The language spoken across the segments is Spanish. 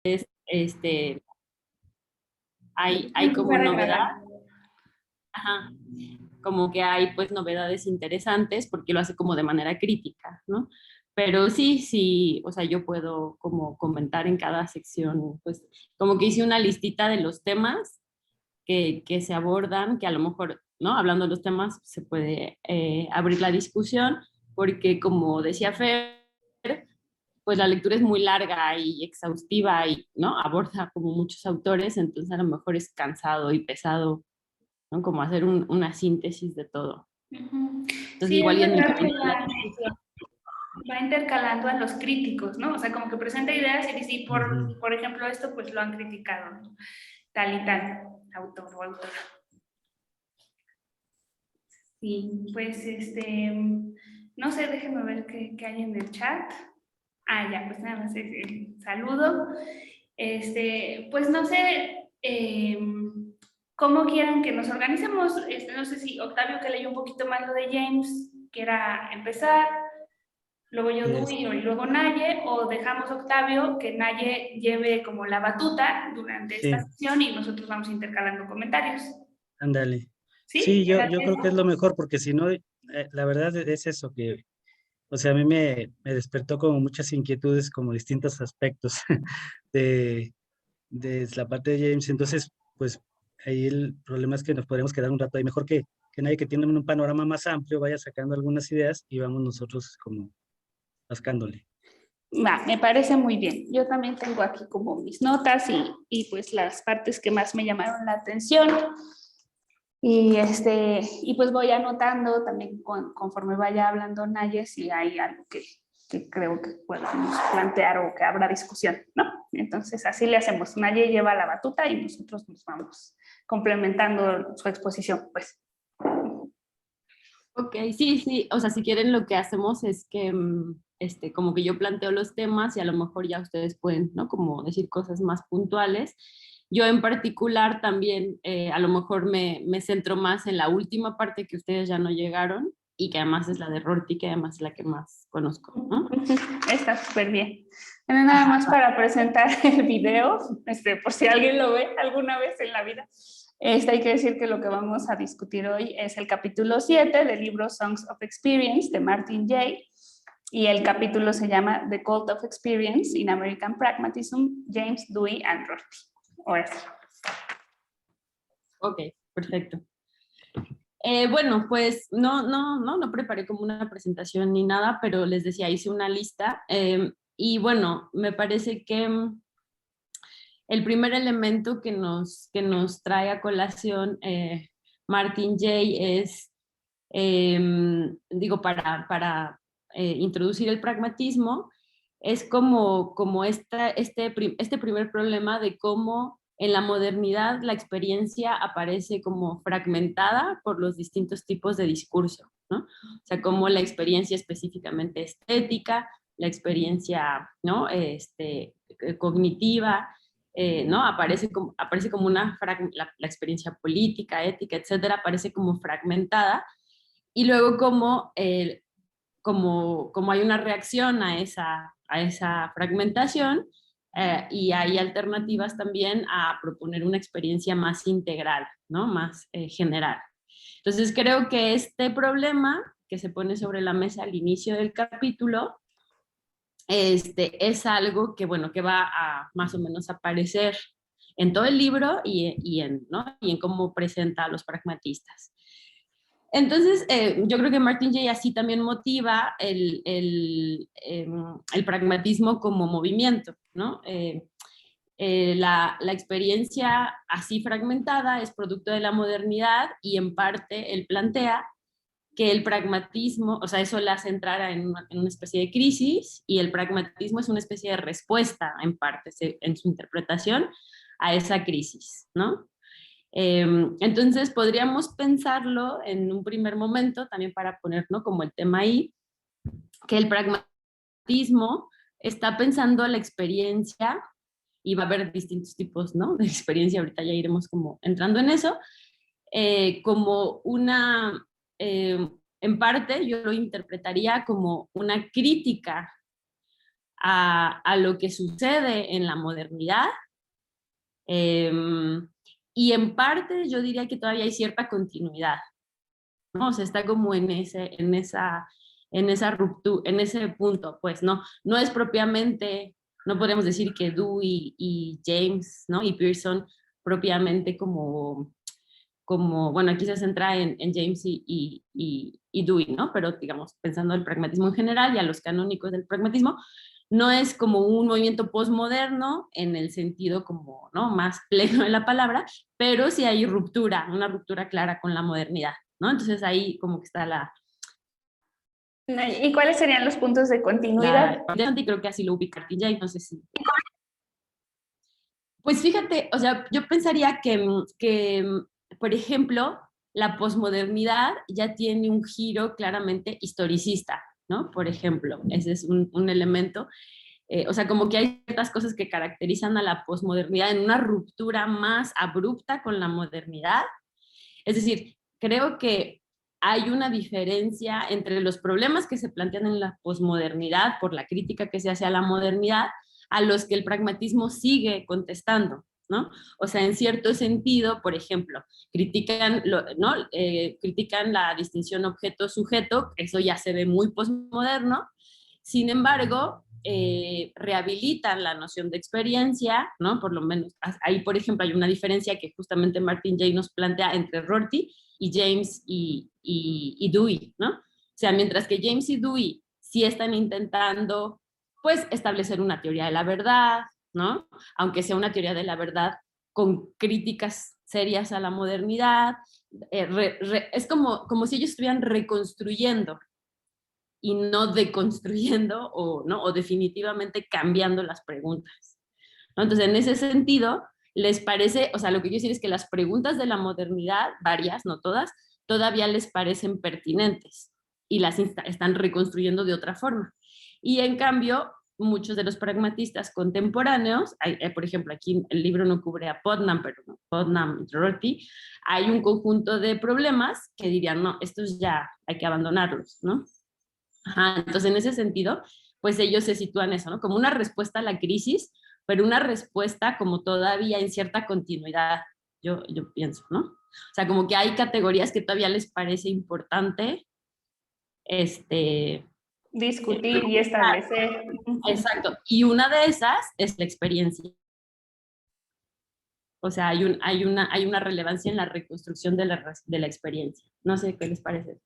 este, hay como Súper novedad, agradable. ajá, como que hay pues novedades interesantes porque lo hace como de manera crítica, ¿no? Pero sí, sí, o sea, yo puedo como comentar en cada sección, pues como que hice una listita de los temas que se abordan, que a lo mejor, ¿no? Hablando de los temas, se puede abrir la discusión, porque como decía Fer, pues la lectura es muy larga y exhaustiva y, ¿no? Aborda como muchos autores, entonces a lo mejor es cansado y pesado, ¿no? Como hacer una síntesis de todo. Ujú. Entonces Sí, es igual y en el verdad que camino de la discusión. va intercalando a los críticos, ¿no? O sea, como que presenta ideas y dice, y Ujú. por ejemplo, esto pues lo han criticado, ¿no? Tal y tal, autor o autora. Sí, pues no sé, déjenme ver qué hay en el chat. Ah, ya, pues nada más saludo. Pues no sé cómo quieran que nos organicemos. No sé si Octavio, que leyó un poquito más lo de James, quiera empezar, luego yo Es- Dewey y luego Naye, o dejamos Octavio que Naye lleve como la batuta durante esta sí, sesión y nosotros vamos intercalando comentarios. ándale. ¿Sí? Sí, ¿Te yo late creo que es eso? lo mejor, porque si no, la verdad es eso, que, o sea, a mí me despertó como muchas inquietudes, como distintos aspectos de, de la parte de James. Entonces, pues ahí el problema es que nos podemos quedar un rato ahí. Mejor que nadie que tiene un panorama más amplio vaya sacando algunas ideas y vamos nosotros como rascándole. Va, me parece muy bien. Yo también tengo aquí como mis notas y pues las partes que más me llamaron la atención. Y pues voy anotando también conforme vaya hablando Naye si hay algo que creo que podamos plantear o que habrá discusión, ¿no? Entonces así le hacemos. Naye lleva la batuta y nosotros nos vamos complementando su exposición, pues. Ok, sí, sí, o sea, si quieren lo que hacemos es que, como que yo planteo los temas y a lo mejor ya ustedes pueden, ¿no? Como decir cosas más puntuales. Yo en particular también, a lo mejor me centro más en la última parte que ustedes ya no llegaron y que además es la de Rorty, que además es la que más conozco, ¿no? Está súper bien. Bueno, nada más para presentar el video, por si alguien lo ve alguna vez en la vida. Hay que decir que lo que vamos a discutir hoy es el capítulo 7 del libro Songs of Experience de Martin Jay. Y el capítulo se llama The Cult of Experience in American Pragmatism, James Dewey and Rorty. Ahora sí. Ok, perfecto. Bueno, pues no preparé como una presentación ni nada, pero les decía, hice una lista y bueno, me parece que el primer elemento que nos trae a colación Martin Jay es, digo, para introducir el pragmatismo, es como este primer problema de cómo en la modernidad la experiencia aparece como fragmentada por los distintos tipos de discurso, ¿no? O sea, como la experiencia específicamente estética, la experiencia, ¿no? Cognitiva, ¿no? Aparece como la experiencia política, ética, etcétera, aparece como fragmentada y luego como hay una reacción a esa fragmentación y hay alternativas también a proponer una experiencia más integral, ¿no? Más general. Entonces creo que este problema que se pone sobre la mesa al inicio del capítulo es algo que, bueno, que va a más o menos aparecer en todo el libro ¿no? y en cómo presenta a los pragmatistas. Entonces, yo creo que Martin Jay así también motiva el pragmatismo como movimiento, ¿no? La experiencia así fragmentada es producto de la modernidad y en parte él plantea que el pragmatismo, o sea, eso la hace entrar en una especie de crisis y el pragmatismo es una especie de respuesta, en parte, en su interpretación, a esa crisis, ¿no? Entonces, podríamos pensarlo en un primer momento, también para poner, ¿no? Como el tema ahí, que el pragmatismo está pensando la experiencia y va a haber distintos tipos, ¿no? De experiencia, ahorita ya iremos como entrando en eso, como en parte yo lo interpretaría como una crítica a lo que sucede en la modernidad. Y en parte yo diría que todavía hay cierta continuidad, ¿no? O sea, está como en esa ruptura, en ese punto, pues, no es propiamente, no podemos decir que Dewey y James, ¿no? Y Pearson propiamente bueno, aquí se centra en James y Dewey, ¿no? Pero digamos, pensando en el pragmatismo en general y a los canónicos del pragmatismo, no es como un movimiento postmoderno en el sentido como, ¿no? Más pleno de la palabra, pero sí hay ruptura, una ruptura clara con la modernidad, ¿no? Entonces ahí como que está ¿Y cuáles serían los puntos de continuidad? y creo que así lo ubica James, no sé si. Pues fíjate, o sea, yo pensaría que por ejemplo, la posmodernidad ya tiene un giro claramente historicista, ¿no? Por ejemplo, ese es un elemento. O sea, como que hay ciertas cosas que caracterizan a la posmodernidad en una ruptura más abrupta con la modernidad. Es decir, creo que hay una diferencia entre los problemas que se plantean en la posmodernidad por la crítica que se hace a la modernidad a los que el pragmatismo sigue contestando, ¿no? O sea, en cierto sentido, por ejemplo, ¿no? Critican la distinción objeto-sujeto, eso ya se ve muy posmoderno. Sin embargo, rehabilitan la noción de experiencia, ¿no? Por lo menos ahí, por ejemplo, hay una diferencia que justamente Martin Jay nos plantea entre Rorty y James y Dewey, ¿no? O sea, mientras que James y Dewey sí están intentando, pues, establecer una teoría de la verdad, ¿no? Aunque sea una teoría de la verdad con críticas serias a la modernidad, es como si ellos estuvieran reconstruyendo y no deconstruyendo o definitivamente cambiando las preguntas, ¿no? Entonces, en ese sentido, les parece, o sea, lo que quiero decir es que las preguntas de la modernidad, varias, no todas, todavía les parecen pertinentes y las están reconstruyendo de otra forma. Y en cambio, muchos de los pragmatistas contemporáneos, por ejemplo, aquí el libro no cubre a Putnam, pero no, Putnam y Rorty, hay un conjunto de problemas que dirían, no, estos ya hay que abandonarlos, ¿no? Ajá, entonces, en ese sentido, pues ellos se sitúan eso, ¿no? Como una respuesta a la crisis, pero una respuesta como todavía en cierta continuidad, yo pienso, ¿no? O sea, como que hay categorías que todavía les parece importante, Discutir y establecer. exacto, y una de esas es la experiencia. O sea, hay una relevancia en la reconstrucción de la experiencia. No sé qué les parece.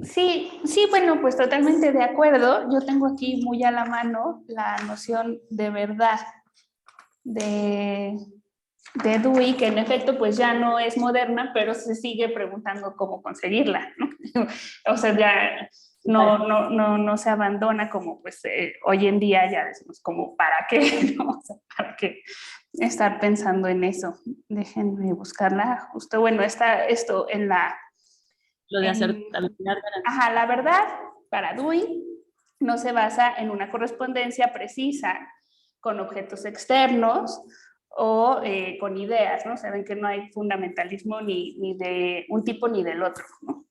Sí, sí, bueno, pues totalmente de acuerdo. Yo tengo aquí muy a la mano la noción de verdad de Dewey, que en efecto pues ya no es moderna, pero se sigue preguntando cómo conseguirla, ¿no? O sea, ya no se abandona como pues hoy en día ya decimos como ¿para qué? ¿No? O sea, ¿para qué estar pensando en eso? Déjenme buscarla. Justo, bueno, está esto en la... Lo de hacer Ajá, la verdad, para Dewey, no se basa en una correspondencia precisa con objetos externos o con ideas, ¿no? Se ven que no hay fundamentalismo ni de un tipo ni del otro, ¿no?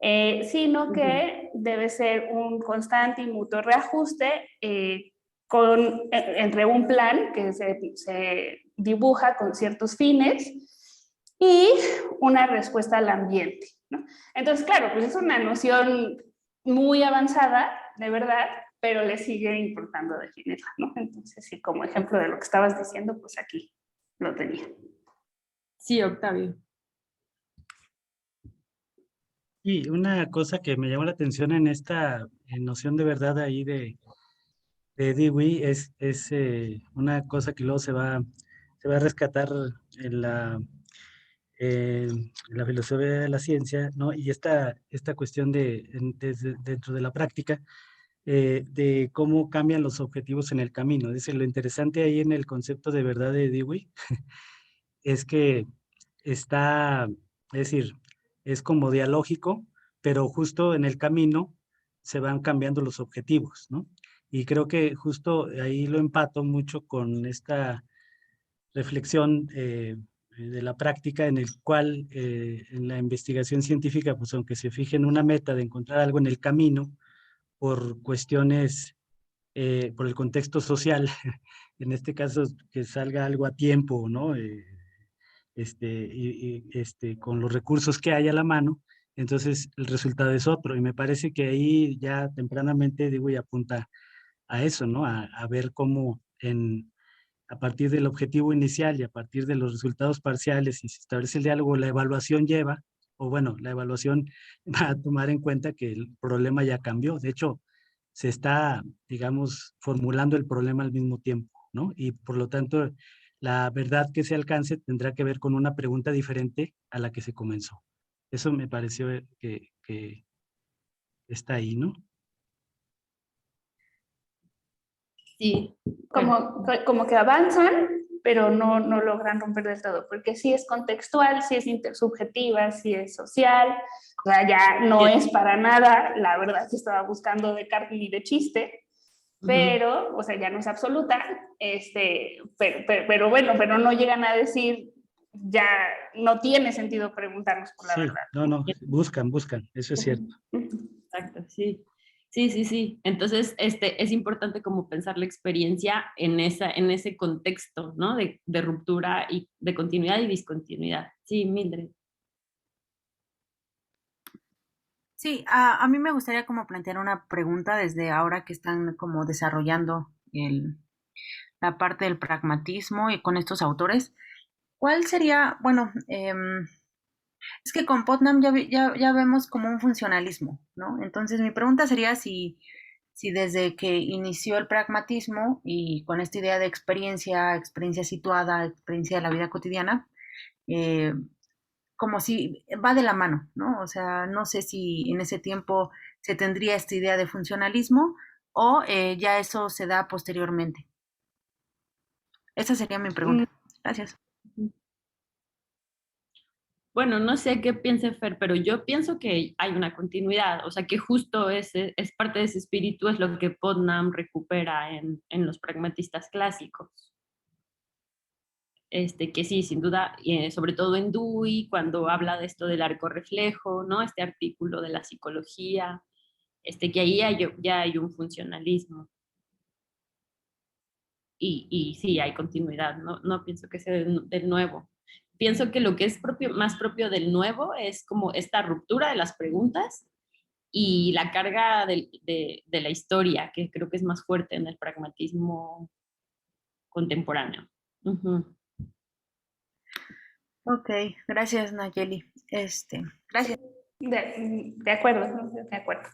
Sino que debe ser un constante y mutuo reajuste entre un plan que se dibuja con ciertos fines y una respuesta al ambiente, ¿no? Entonces, claro, pues es una noción muy avanzada, de verdad, pero le sigue importando definirla, ¿no? Entonces, sí, como ejemplo de lo que estabas diciendo, pues aquí lo tenía. Sí, Octavio. Y una cosa que me llamó la atención en esta noción de verdad ahí de Dewey es una cosa que luego se va a rescatar en la filosofía de la ciencia, ¿no? Y esta cuestión dentro de la práctica, de cómo cambian los objetivos en el camino. Dice, lo interesante ahí en el concepto de verdad de Dewey es que está, es decir, es como dialógico, pero justo en el camino se van cambiando los objetivos, ¿no? Y creo que justo ahí lo empato mucho con esta reflexión de la práctica en el cual en la investigación científica, pues aunque se fije en una meta de encontrar algo en el camino, por cuestiones, por el contexto social, en este caso que salga algo a tiempo, ¿no? Con los recursos que hay a la mano, entonces el resultado es otro. Y me parece que ahí ya tempranamente, digo, y apunta a eso, ¿no? A ver cómo a partir del objetivo inicial y a partir de los resultados parciales, y se establece el diálogo, la evaluación lleva, o bueno, la evaluación va a tomar en cuenta que el problema ya cambió. De hecho, se está, digamos, formulando el problema al mismo tiempo, ¿no? Y por lo tanto, la verdad que se alcance tendrá que ver con una pregunta diferente a la que se comenzó. Eso me pareció que está ahí, ¿no? Sí, Como que avanzan, pero no logran romper del todo, porque sí es contextual, sí es intersubjetiva, sí es social, o sea, ya no es para nada la verdad que estaba buscando de carne ni de chiste, pero, o sea, ya no es absoluta, pero bueno, pero no llegan a decir, ya no tiene sentido preguntarnos por la Sí, verdad. no, buscan, eso es cierto. exacto, sí. Sí. Entonces, es importante como pensar la experiencia en ese contexto, ¿no? De ruptura y de continuidad y discontinuidad. Sí, Mildred. Sí, a mí me gustaría como plantear una pregunta desde ahora que están como desarrollando la parte del pragmatismo y con estos autores. ¿Cuál sería, bueno, es que con Putnam ya vemos como un funcionalismo, ¿no? Entonces mi pregunta sería si desde que inició el pragmatismo y con esta idea de experiencia situada, experiencia de la vida cotidiana, eh, como si va de la mano, ¿no? O sea, no sé si en ese tiempo se tendría esta idea de funcionalismo o ya eso se da posteriormente. Esa sería mi pregunta. Gracias. Bueno, no sé qué piense Fer, pero yo pienso que hay una continuidad, o sea, que justo es parte de ese espíritu, es lo que Putnam recupera en los pragmatistas clásicos. Que sí, sin duda, sobre todo en Dewey, cuando habla de esto del arco reflejo, ¿no? Este artículo de la psicología, que ahí ya hay un funcionalismo. Y sí, hay continuidad, no pienso que sea del nuevo. Pienso que lo que es más propio del nuevo es como esta ruptura de las preguntas y la carga de la historia, que creo que es más fuerte en el pragmatismo contemporáneo. Ok, gracias Nayeli. Gracias. De acuerdo, de acuerdo.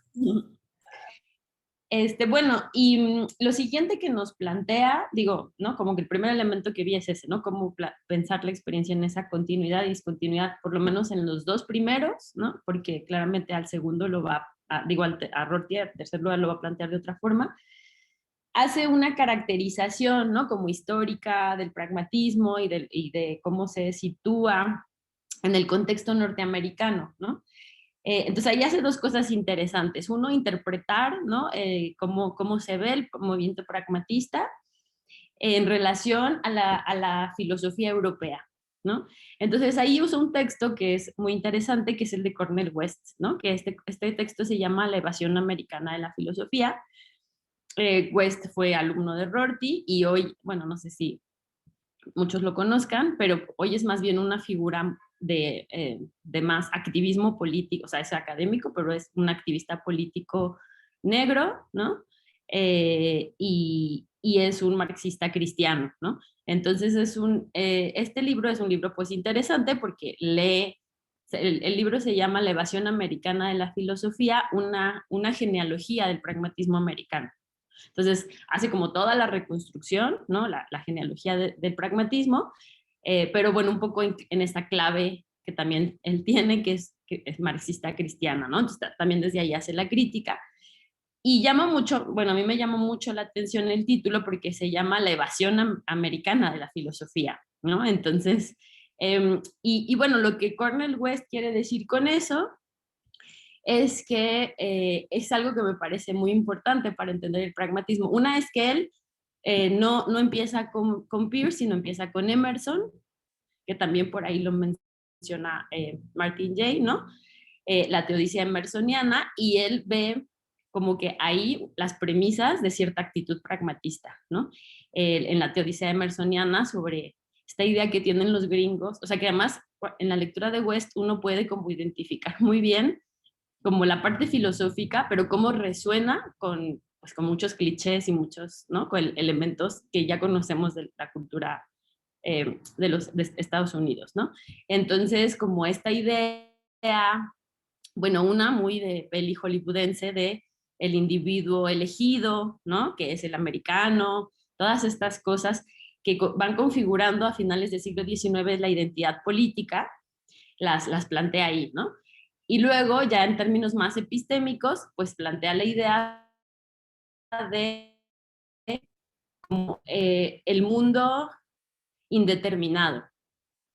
Bueno, y lo siguiente que nos plantea, digo, ¿no? Como que el primer elemento que vi es ese, ¿no? Cómo pensar la experiencia en esa continuidad y discontinuidad, por lo menos en los dos primeros, ¿no? Porque claramente al segundo lo va, a Rorty, al tercer lugar lo va a plantear de otra forma. Hace una caracterización, ¿no? Como histórica del pragmatismo y de cómo se sitúa en el contexto norteamericano, ¿no? Entonces ahí hace dos cosas interesantes. Uno, interpretar, ¿no? Cómo se ve el movimiento pragmatista en relación a la filosofía europea, ¿no? Entonces ahí usa un texto que es muy interesante, que es el de Cornel West, ¿no? Que este texto se llama La evasión americana de la filosofía. West fue alumno de Rorty y hoy, bueno, no sé si muchos lo conozcan, pero hoy es más bien una figura de más activismo político, o sea, es académico, pero es un activista político negro, ¿no? Y es un marxista cristiano, ¿no? Entonces este libro es un libro pues interesante porque el libro se llama La evasión americana de la filosofía, una genealogía del pragmatismo americano. Entonces, hace como toda la reconstrucción, ¿no? La genealogía del pragmatismo, pero bueno, un poco en esta clave que también él tiene, que es marxista cristiana, ¿no? Entonces, también desde ahí hace la crítica. Y llama mucho, bueno, a mí me llama mucho la atención el título porque se llama La evasión americana de la filosofía, ¿no? Entonces, y bueno, lo que Cornel West quiere decir con eso es que es algo que me parece muy importante para entender el pragmatismo. Una es que él no empieza con Peirce, sino empieza con Emerson, que también por ahí lo menciona Martin Jay, ¿no? La teodicia emersoniana, y él ve como que ahí las premisas de cierta actitud pragmatista, ¿no? En la teodicea emersoniana sobre esta idea que tienen los gringos, o sea que además en la lectura de West uno puede como identificar muy bien como la parte filosófica, pero cómo resuena con, pues, con muchos clichés y muchos, ¿no? Con elementos que ya conocemos de la cultura de Estados Unidos, ¿no? Entonces, como esta idea, bueno, una muy de peli hollywoodense de el individuo elegido, ¿no? Que es el americano, todas estas cosas que van configurando a finales del siglo XIX la identidad política, las plantea ahí, ¿no? Y luego, ya en términos más epistémicos, pues plantea la idea de como, el mundo indeterminado,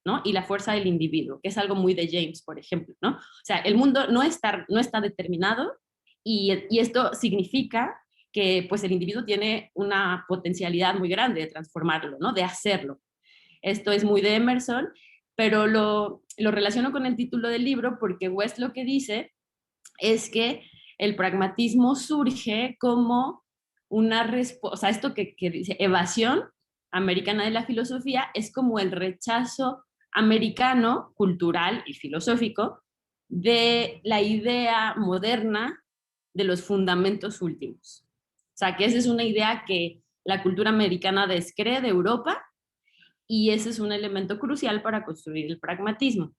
¿no? Y la fuerza del individuo, que es algo muy de James, por ejemplo, ¿no? O sea, el mundo no está determinado y esto significa que pues el individuo tiene una potencialidad muy grande de transformarlo, ¿no? De hacerlo. Esto es muy de Emerson, pero lo relaciono con el título del libro porque West lo que dice es que el pragmatismo surge como una respuesta, o sea, esto que dice evasión americana de la filosofía es como el rechazo americano, cultural y filosófico de la idea moderna de los fundamentos últimos. O sea, que esa es una idea que la cultura americana descree de Europa y ese es un elemento crucial para construir el pragmatismo,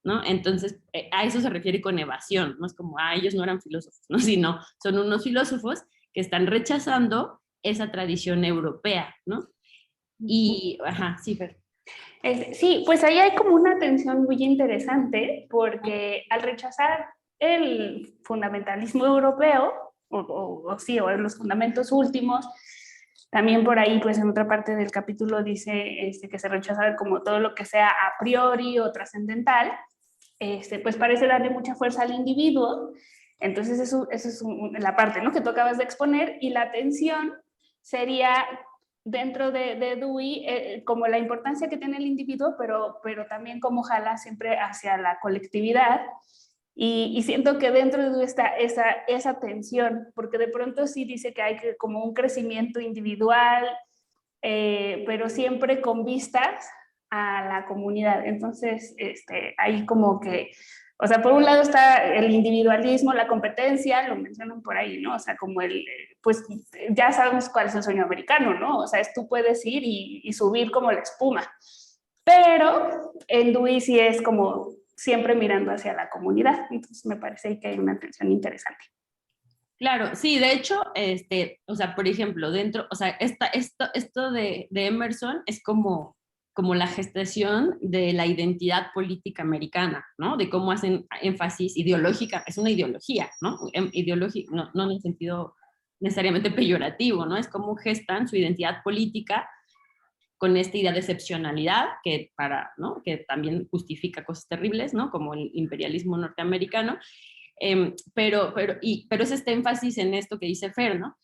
¿no? Entonces, a eso se refiere con evasión, no es como, ellos no eran filósofos, ¿no? Sino son unos filósofos que están rechazando esa tradición europea, ¿no? Y, ajá, sí, Fer. Sí, pues ahí hay como una tensión muy interesante porque al rechazar el fundamentalismo europeo, sí, o los fundamentos últimos, también por ahí, pues en otra parte del capítulo dice que se rechaza como todo lo que sea a priori o trascendental, pues parece darle mucha fuerza al individuo. Entonces eso es la parte, ¿no?, que tú acabas de exponer, y la tensión sería dentro de Dewey, como la importancia que tiene el individuo, pero también como jala siempre hacia la colectividad. Y siento que dentro de Dewey está esa tensión, porque de pronto sí dice que hay como un crecimiento individual, pero siempre con vistas a la comunidad. Entonces, ahí como que, o sea, por un lado está el individualismo, la competencia, lo mencionan por ahí, ¿no? O sea, como pues ya sabemos cuál es el sueño americano, ¿no? O sea, es tú puedes ir y subir como la espuma. Pero en Dewey sí es como siempre mirando hacia la comunidad. Entonces me parece que hay una tensión interesante. Claro, sí, de hecho, o sea, por ejemplo, dentro, o sea, esto de Emerson es como la gestación de la identidad política americana, ¿no? De cómo hacen énfasis ideológica, es una ideología, ¿no? Ideológica, no en el sentido necesariamente peyorativo, ¿no? Es cómo gestan su identidad política con esta idea de excepcionalidad ¿no? Que también justifica cosas terribles, ¿no? Como el imperialismo norteamericano. Pero es este énfasis en esto que dice Fer, ¿no?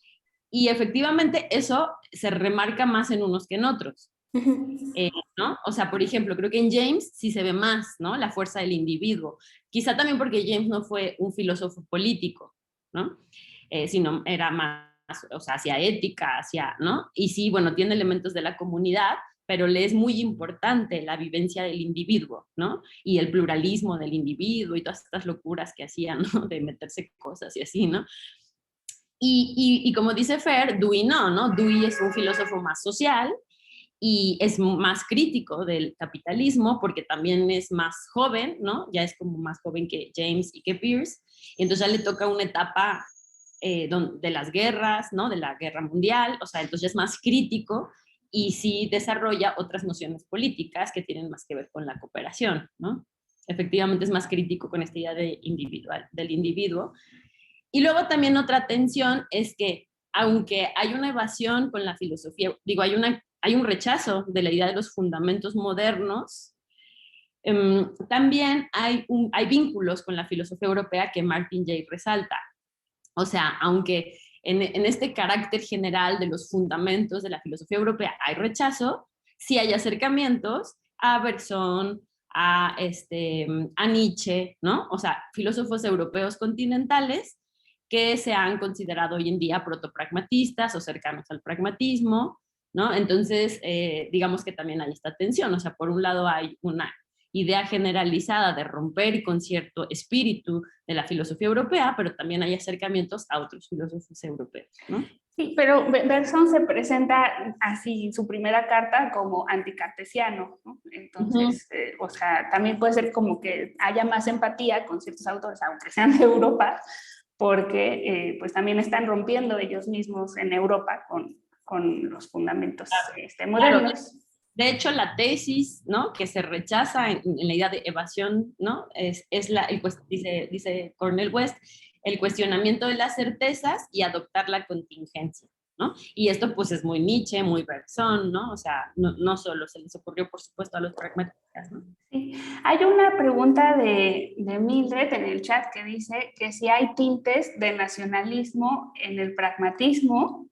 Y efectivamente eso se remarca más en unos que en otros, ¿no? O sea, por ejemplo, creo que en James sí se ve más, ¿no? La fuerza del individuo. Quizá también porque James no fue un filósofo político, ¿no? Sino era más, o sea, hacia ética, ¿no? Y sí, bueno, tiene elementos de la comunidad, pero le es muy importante la vivencia del individuo, ¿no? Y el pluralismo del individuo y todas estas locuras que hacían, ¿no? De meterse cosas y así, ¿no? Y como dice Fer, Dewey no, Dewey es un filósofo más social y es más crítico del capitalismo porque también es más joven, ¿no? Ya es como más joven que James y que Pierce, y entonces ya le toca una etapa de las guerras, ¿no? De la guerra mundial, o sea, entonces es más crítico y sí desarrolla otras nociones políticas que tienen más que ver con la cooperación, ¿no? Efectivamente es más crítico con esta idea del individuo. Y luego también otra tensión es que aunque hay una evasión con la filosofía, digo, hay un rechazo de la idea de los fundamentos modernos, también hay vínculos con la filosofía europea que Martin Jay resalta. O sea, aunque en este carácter general de los fundamentos de la filosofía europea hay rechazo, sí hay acercamientos a Bergson, a Nietzsche, ¿no? O sea, filósofos europeos continentales que se han considerado hoy en día protopragmatistas o cercanos al pragmatismo, ¿no? Entonces, digamos que también hay esta tensión, o sea, por un lado hay una idea generalizada de romper con cierto espíritu de la filosofía europea, pero también hay acercamientos a otros filósofos europeos, ¿no? Sí, pero Bergson se presenta así su primera carta como anticartesiano, ¿no? Entonces, o sea, también puede ser como que haya más empatía con ciertos autores, aunque sean de Europa, porque pues también están rompiendo ellos mismos en Europa con los fundamentos modernos. Claro. De hecho, la tesis, ¿no?, que se rechaza en la idea de evasión, ¿no?, dice Cornel West, el cuestionamiento de las certezas y adoptar la contingencia, ¿no? Y esto pues es muy Nietzsche, muy Bergson, ¿no? O sea, no solo se les ocurrió, por supuesto, a los pragmáticos, ¿no? Sí. Hay una pregunta de Mildred en el chat que dice que si hay tintes de nacionalismo en el pragmatismo.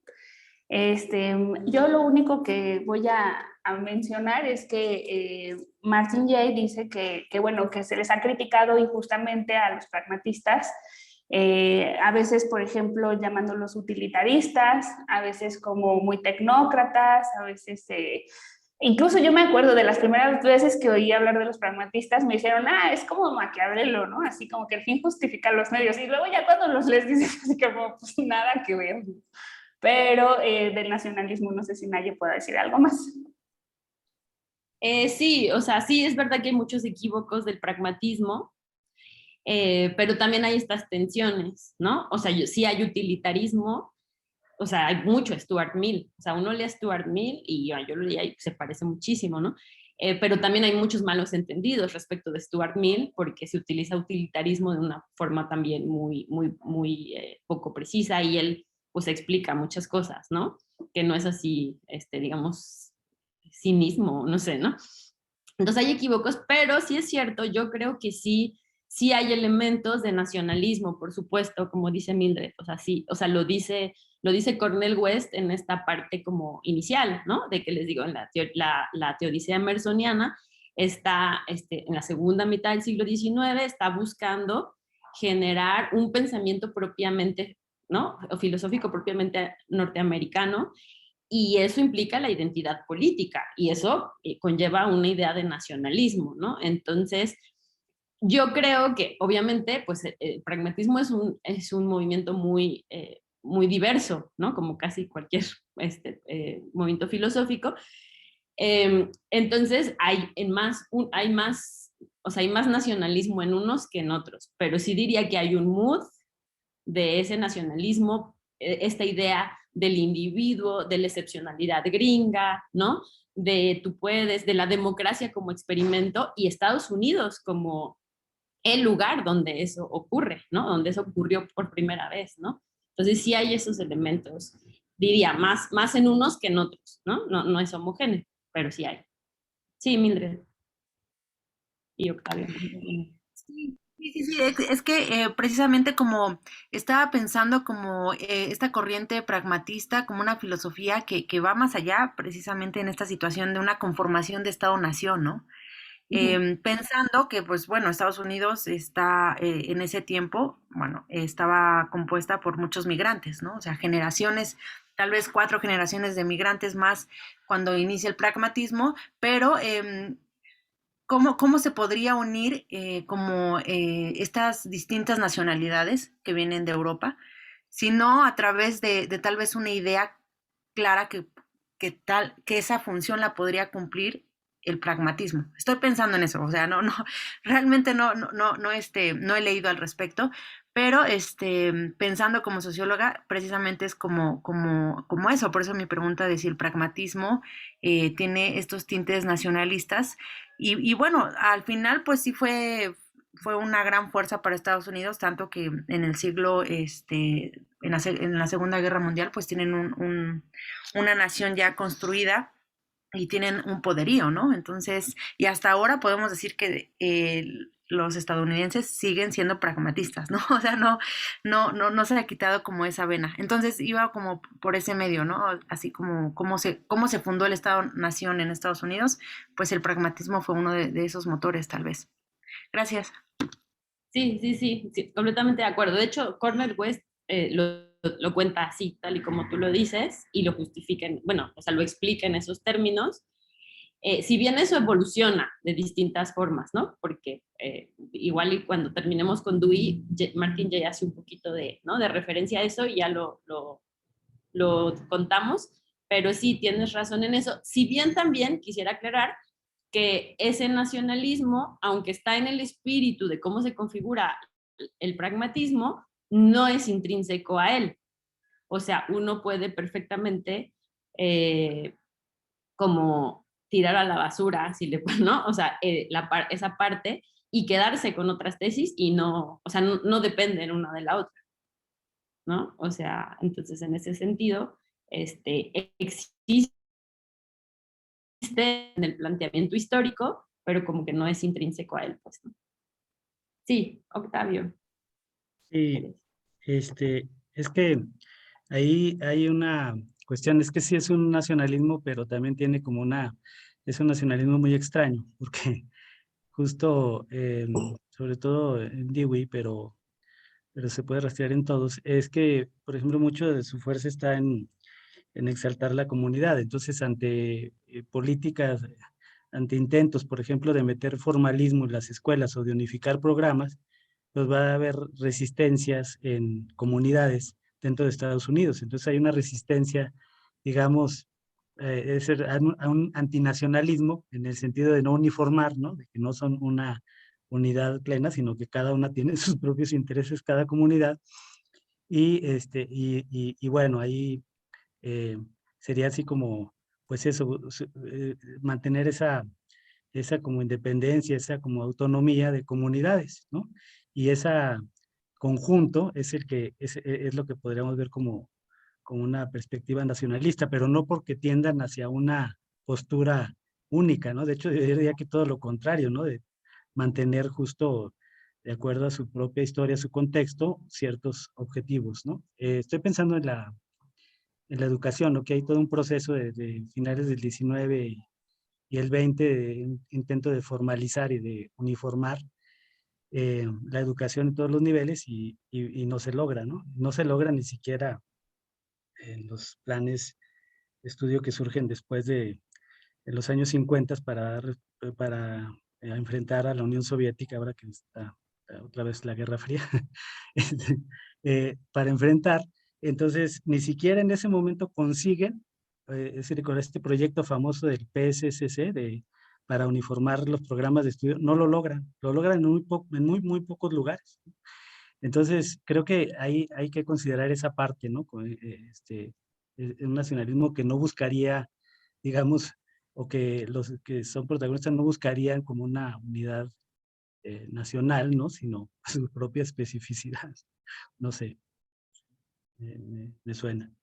Yo lo único que voy a mencionar es que Martin Jay dice bueno, que se les ha criticado injustamente a los pragmatistas, a veces, por ejemplo, llamándolos utilitaristas, a veces como muy tecnócratas, a veces... incluso yo me acuerdo de las primeras veces que oí hablar de los pragmatistas, me dijeron, es como Maquiavelo, ¿no? Así como que el fin justifica los medios. Y luego ya cuando les dices así como, pues nada que ver. Pero del nacionalismo no sé si nadie pueda decir algo más. Sí, o sea, sí es verdad que hay muchos equívocos del pragmatismo, pero también hay estas tensiones, ¿no? O sea, sí hay utilitarismo, o sea, hay mucho Stuart Mill, o sea, uno lee a Stuart Mill y yo lo leía y se parece muchísimo, ¿no? Pero también hay muchos malos entendidos respecto de Stuart Mill porque se utiliza utilitarismo de una forma también muy poco precisa y él pues explica muchas cosas, ¿no? Que no es así, digamos, cinismo, no sé, ¿no? Entonces hay equívocos, pero sí es cierto, yo creo que sí hay elementos de nacionalismo, por supuesto, como dice Mildred, o sea, sí, o sea, lo dice Cornel West en esta parte como inicial, ¿no? De que les digo, en la teodicea emersoniana está, en la segunda mitad del siglo XIX, está buscando generar un pensamiento propiamente, ¿no? O filosófico propiamente norteamericano, y eso implica la identidad política, y eso conlleva una idea de nacionalismo, ¿no? Entonces, yo creo que obviamente pues el pragmatismo es un movimiento muy diverso, ¿no? Como casi cualquier movimiento filosófico. Entonces o sea, hay más nacionalismo en unos que en otros, pero sí diría que hay un mood de ese nacionalismo, esta idea del individuo, de la excepcionalidad gringa, ¿no? De tú puedes, de la democracia como experimento y Estados Unidos como el lugar donde eso ocurre, ¿no? Donde eso ocurrió por primera vez, ¿no? Entonces sí hay esos elementos, diría, más en unos que en otros, ¿no? No es homogéneo, pero sí hay. Sí, Mildred. Y Octavio. Sí, sí, es que precisamente como estaba pensando como esta corriente pragmatista, como una filosofía que va más allá precisamente en esta situación de una conformación de Estado-nación, ¿no? Pensando que, pues bueno, Estados Unidos está en ese tiempo, bueno, estaba compuesta por muchos migrantes, ¿no? O sea, generaciones, tal vez 4 generaciones de migrantes más cuando inicia el pragmatismo, pero ¿cómo se podría unir como estas distintas nacionalidades que vienen de Europa, sino a través de tal vez una idea clara que esa función la podría cumplir el pragmatismo? Estoy pensando en eso, o sea, realmente no he leído al respecto, pero pensando como socióloga, precisamente es como eso, por eso mi pregunta de si el pragmatismo tiene estos tintes nacionalistas y bueno, al final pues sí fue una gran fuerza para Estados Unidos, tanto que en el siglo, en la Segunda Guerra Mundial, pues tienen una nación ya construida y tienen un poderío, ¿no? Entonces, y hasta ahora podemos decir que los estadounidenses siguen siendo pragmatistas, ¿no? O sea, no se ha quitado como esa vena. Entonces iba como por ese medio, ¿no? Así como cómo se fundó el Estado-Nación en Estados Unidos, pues el pragmatismo fue uno de esos motores, tal vez. Gracias. Sí, completamente de acuerdo. De hecho, Cornel West lo cuenta así, tal y como tú lo dices, y lo justifica, bueno, o sea, lo explica en esos términos. Si bien eso evoluciona de distintas formas, ¿no? Porque igual y cuando terminemos con Dewey, Martin ya hace un poquito de, ¿no? de referencia a eso y ya lo contamos, pero sí tienes razón en eso. Si bien también quisiera aclarar que ese nacionalismo, aunque está en el espíritu de cómo se configura el pragmatismo, no es intrínseco a él. O sea, uno puede perfectamente como tirar a la basura, si le, ¿no? O sea, esa parte y quedarse con otras tesis y no, o sea, no dependen una de la otra, ¿no? O sea, entonces en ese sentido, existe en el planteamiento histórico, pero como que no es intrínseco a él, pues, ¿no? Sí, Octavio. Sí, es que ahí hay una cuestión, es que sí es un nacionalismo, pero también tiene como es un nacionalismo muy extraño, porque justo, sobre todo en Dewey, pero se puede rastrear en todos, es que, por ejemplo, mucho de su fuerza está en exaltar la comunidad. Entonces, ante políticas, ante intentos, por ejemplo, de meter formalismo en las escuelas o de unificar programas, pues va a haber resistencias en comunidades dentro de Estados Unidos. Entonces hay una resistencia, digamos, a un antinacionalismo en el sentido de no uniformar, ¿no? De que no son una unidad plena, sino que cada una tiene sus propios intereses, cada comunidad. Y bueno, ahí eh, sería así como, pues eso, mantener esa como independencia, esa como autonomía de comunidades, ¿no? Y ese conjunto es es lo que podríamos ver como una perspectiva nacionalista, pero no porque tiendan hacia una postura única, ¿no? De hecho, yo diría que todo lo contrario, ¿no? De mantener justo de acuerdo a su propia historia, su contexto, ciertos objetivos, ¿no? Estoy pensando en la educación, ¿no? Que hay todo un proceso de finales del 19 y el 20 de intento de formalizar y de uniformar la educación en todos los niveles y no se logra, ¿no? No se logra ni siquiera en los planes de estudio que surgen después de los años 50 para enfrentar a la Unión Soviética, ahora que está otra vez la Guerra Fría, este, para enfrentar. Entonces, ni siquiera en ese momento consiguen, es decir, con este proyecto famoso del PSSC para uniformar los programas de estudio, no lo logran en muy pocos lugares. Entonces, creo que ahí hay que considerar esa parte, ¿no? Un nacionalismo que no buscaría, digamos, o que los que son protagonistas no buscarían como una unidad nacional, ¿no? Sino su propia especificidad. No sé, me suena.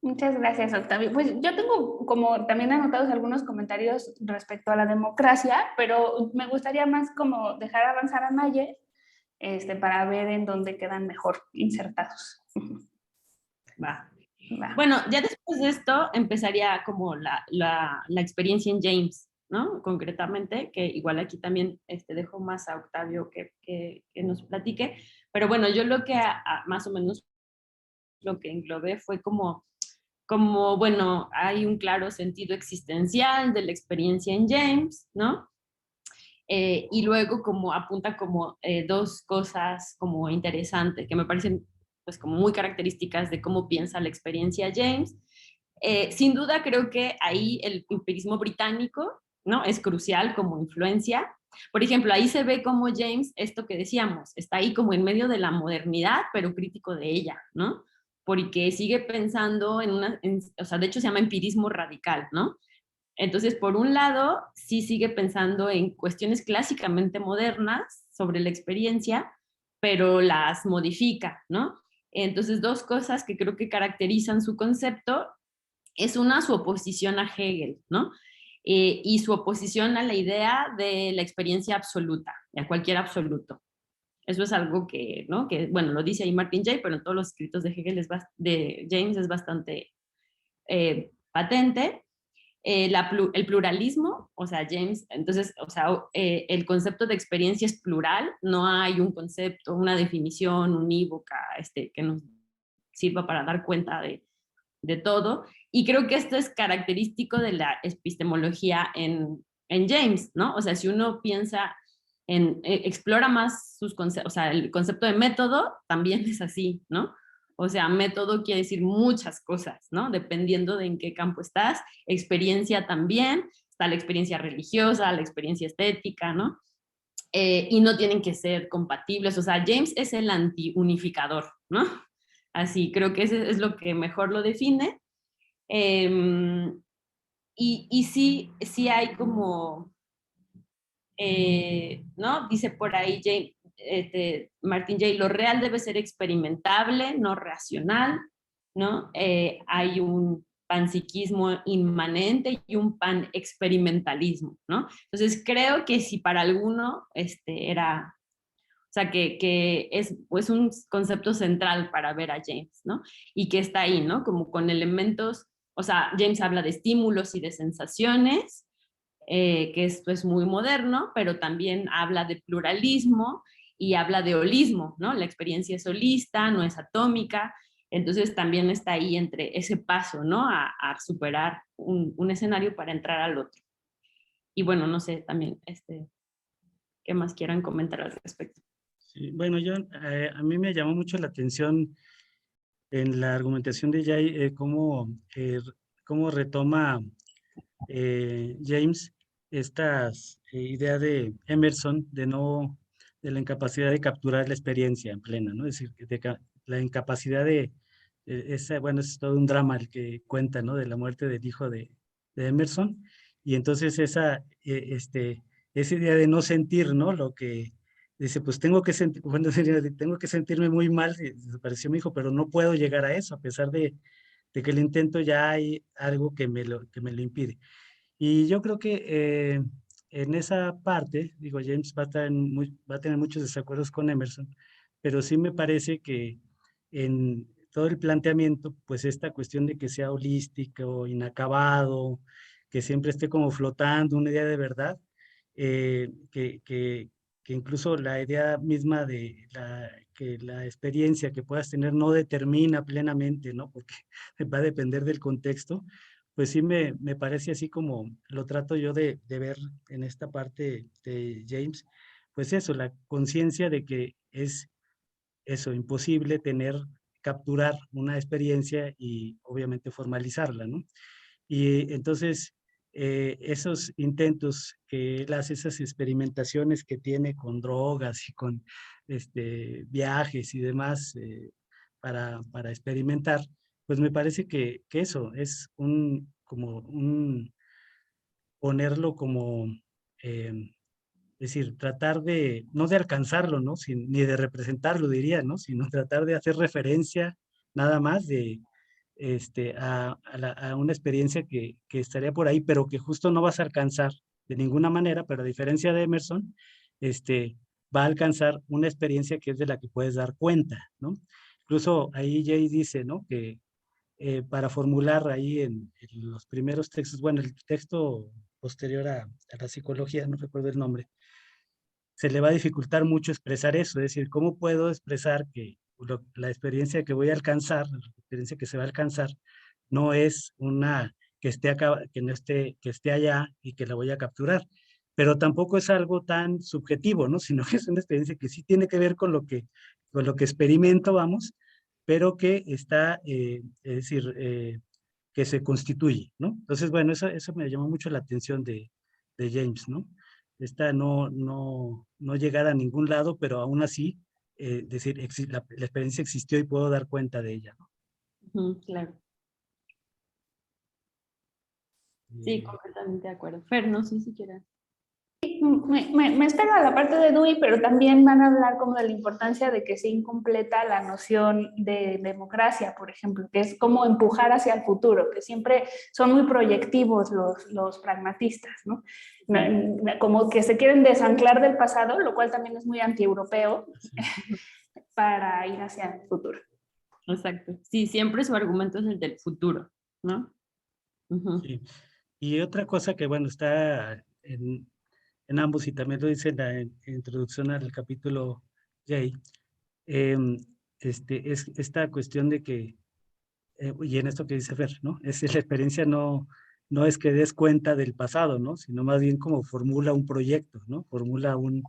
Muchas gracias, Octavio. Pues yo tengo como también anotados algunos comentarios respecto a la democracia, pero me gustaría más como dejar avanzar a Naye para ver en dónde quedan mejor insertados. Va. Va. Bueno, ya después de esto empezaría como la experiencia en James, ¿no? Concretamente, que igual aquí también dejo más a Octavio que nos platique, pero bueno, yo lo que más o menos lo que englobé fue como, bueno, hay un claro sentido existencial de la experiencia en James, ¿no? Y luego como apunta como dos cosas como interesantes que me parecen pues como muy características de cómo piensa la experiencia James. Sin duda creo que ahí el empirismo británico, ¿no? Es crucial como influencia. Por ejemplo, ahí se ve como James, esto que decíamos, está ahí como en medio de la modernidad, pero crítico de ella, ¿no? Porque sigue pensando o sea, de hecho se llama empirismo radical, ¿no? Entonces, por un lado, sí sigue pensando en cuestiones clásicamente modernas sobre la experiencia, pero las modifica, ¿no? Entonces, dos cosas que creo que caracterizan su concepto es una, su oposición a Hegel, ¿no? Y su oposición a la idea de la experiencia absoluta, a cualquier absoluto. Eso es algo que, ¿no? Que, bueno, lo dice ahí Martin Jay, pero en todos los escritos de Hegel de James es bastante patente. el pluralismo, o sea, James, entonces, o sea, el concepto de experiencia es plural, no hay un concepto, una definición unívoca que nos sirva para dar cuenta de todo, y creo que esto es característico de la epistemología en James, ¿no? O sea, si uno piensa explora más sus conceptos, o sea, el concepto de método también es así, ¿no? O sea, método quiere decir muchas cosas, ¿no? Dependiendo de en qué campo estás. Experiencia también, está la experiencia religiosa, la experiencia estética, ¿no? Y no tienen que ser compatibles. O sea, James es el antiunificador, ¿no? Así, creo que ese es lo que mejor lo define. Y sí, sí hay como, ¿no? Dice por ahí James, Martin Jay, lo real debe ser experimentable, no racional, ¿no? Hay un panpsiquismo inmanente y un panexperimentalismo, ¿no? Entonces creo que si para alguno era, o sea, que es pues, un concepto central para ver a James, ¿no? Y que está ahí, ¿no? Como con elementos, o sea, James habla de estímulos y de sensaciones, que esto es muy moderno, pero también habla de pluralismo y habla de holismo, ¿no? La experiencia es holista, no es atómica, entonces también está ahí entre ese paso, ¿no? A superar un escenario para entrar al otro. Y bueno, no sé también, ¿qué más quieran comentar al respecto? Sí, bueno, a mí me llamó mucho la atención en la argumentación de Jay, cómo retoma James esta idea de Emerson de la incapacidad de capturar la experiencia en plena, ¿no? Es decir, la incapacidad bueno, es todo un drama el que cuenta, ¿no? De la muerte del hijo de Emerson, y entonces esa idea de no sentir, ¿no? Lo que dice, pues tengo que sentir, bueno, tengo que sentirme muy mal, desapareció mi hijo, pero no puedo llegar a eso, a pesar de que el intento ya hay algo que me lo impide. Y yo creo que en esa parte, digo, James va a tener muchos desacuerdos con Emerson, pero sí me parece que en todo el planteamiento, pues esta cuestión de que sea holístico, inacabado, que siempre esté como flotando una idea de verdad, eh, que, que, que incluso la idea misma que la experiencia que puedas tener no determina plenamente, ¿no? Porque va a depender del contexto, pues sí me parece así como lo trato yo de ver en esta parte de James, pues eso, la conciencia de que es eso, imposible capturar una experiencia y obviamente formalizarla, ¿no? Y entonces, esos intentos que él hace, esas experimentaciones que tiene con drogas y con viajes y demás para experimentar, pues me parece que eso es como un ponerlo como, es decir, tratar no de alcanzarlo, ¿no? Ni de representarlo, diría, ¿no? Sino tratar de hacer referencia nada más a una experiencia que estaría por ahí, pero que justo no vas a alcanzar de ninguna manera, pero a diferencia de Emerson, va a alcanzar una experiencia que es de la que puedes dar cuenta, ¿no? Incluso ahí Jay dice, ¿no? Que para formular ahí en los primeros textos, bueno, el texto posterior a la psicología, no recuerdo el nombre, se le va a dificultar mucho expresar eso, es decir, ¿cómo puedo expresar que la experiencia que voy a alcanzar, la experiencia que se va a alcanzar, no es una que esté acá, que no esté, que esté allá y que la voy a capturar? Pero tampoco es algo tan subjetivo, ¿no? Sino que es una experiencia que sí tiene que ver con lo que experimento, vamos, pero que está, es decir, que se constituye, ¿no? Entonces, bueno, eso me llamó mucho la atención de James, ¿no? No llegar a ningún lado, pero aún así, decir, la experiencia existió y puedo dar cuenta de ella, ¿no? Claro. Sí, completamente de acuerdo. Fer, no sé si quieras. Me espero a la parte de Dewey, pero también van a hablar como de la importancia de que se incompleta la noción de democracia, por ejemplo, que es como empujar hacia el futuro, que siempre son muy proyectivos los pragmatistas, ¿no? Como que se quieren desanclar del pasado, lo cual también es muy antieuropeo, para ir hacia el futuro. Exacto. Sí, siempre su argumento es el del futuro, ¿no? Sí. Y otra cosa que, bueno, está en ambos y también lo dice en la introducción al capítulo J, em, es esta cuestión de que, y en esto que dice Fer, ¿no? Es la experiencia no es que des cuenta del pasado, ¿no? Sino más bien como formula un proyecto, ¿no? Formula un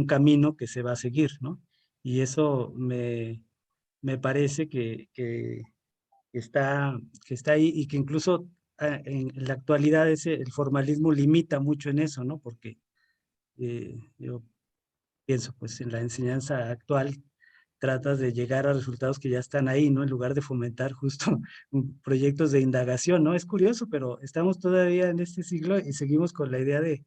camino que se va a seguir, ¿no? Y eso me parece está, que está ahí y que incluso en la actualidad el formalismo limita mucho en eso, ¿no? Porque yo pienso, pues en la enseñanza actual tratas de llegar a resultados que ya están ahí, ¿no? En lugar de fomentar justo proyectos de indagación, ¿no? Es curioso, pero estamos todavía en este siglo y seguimos con la idea de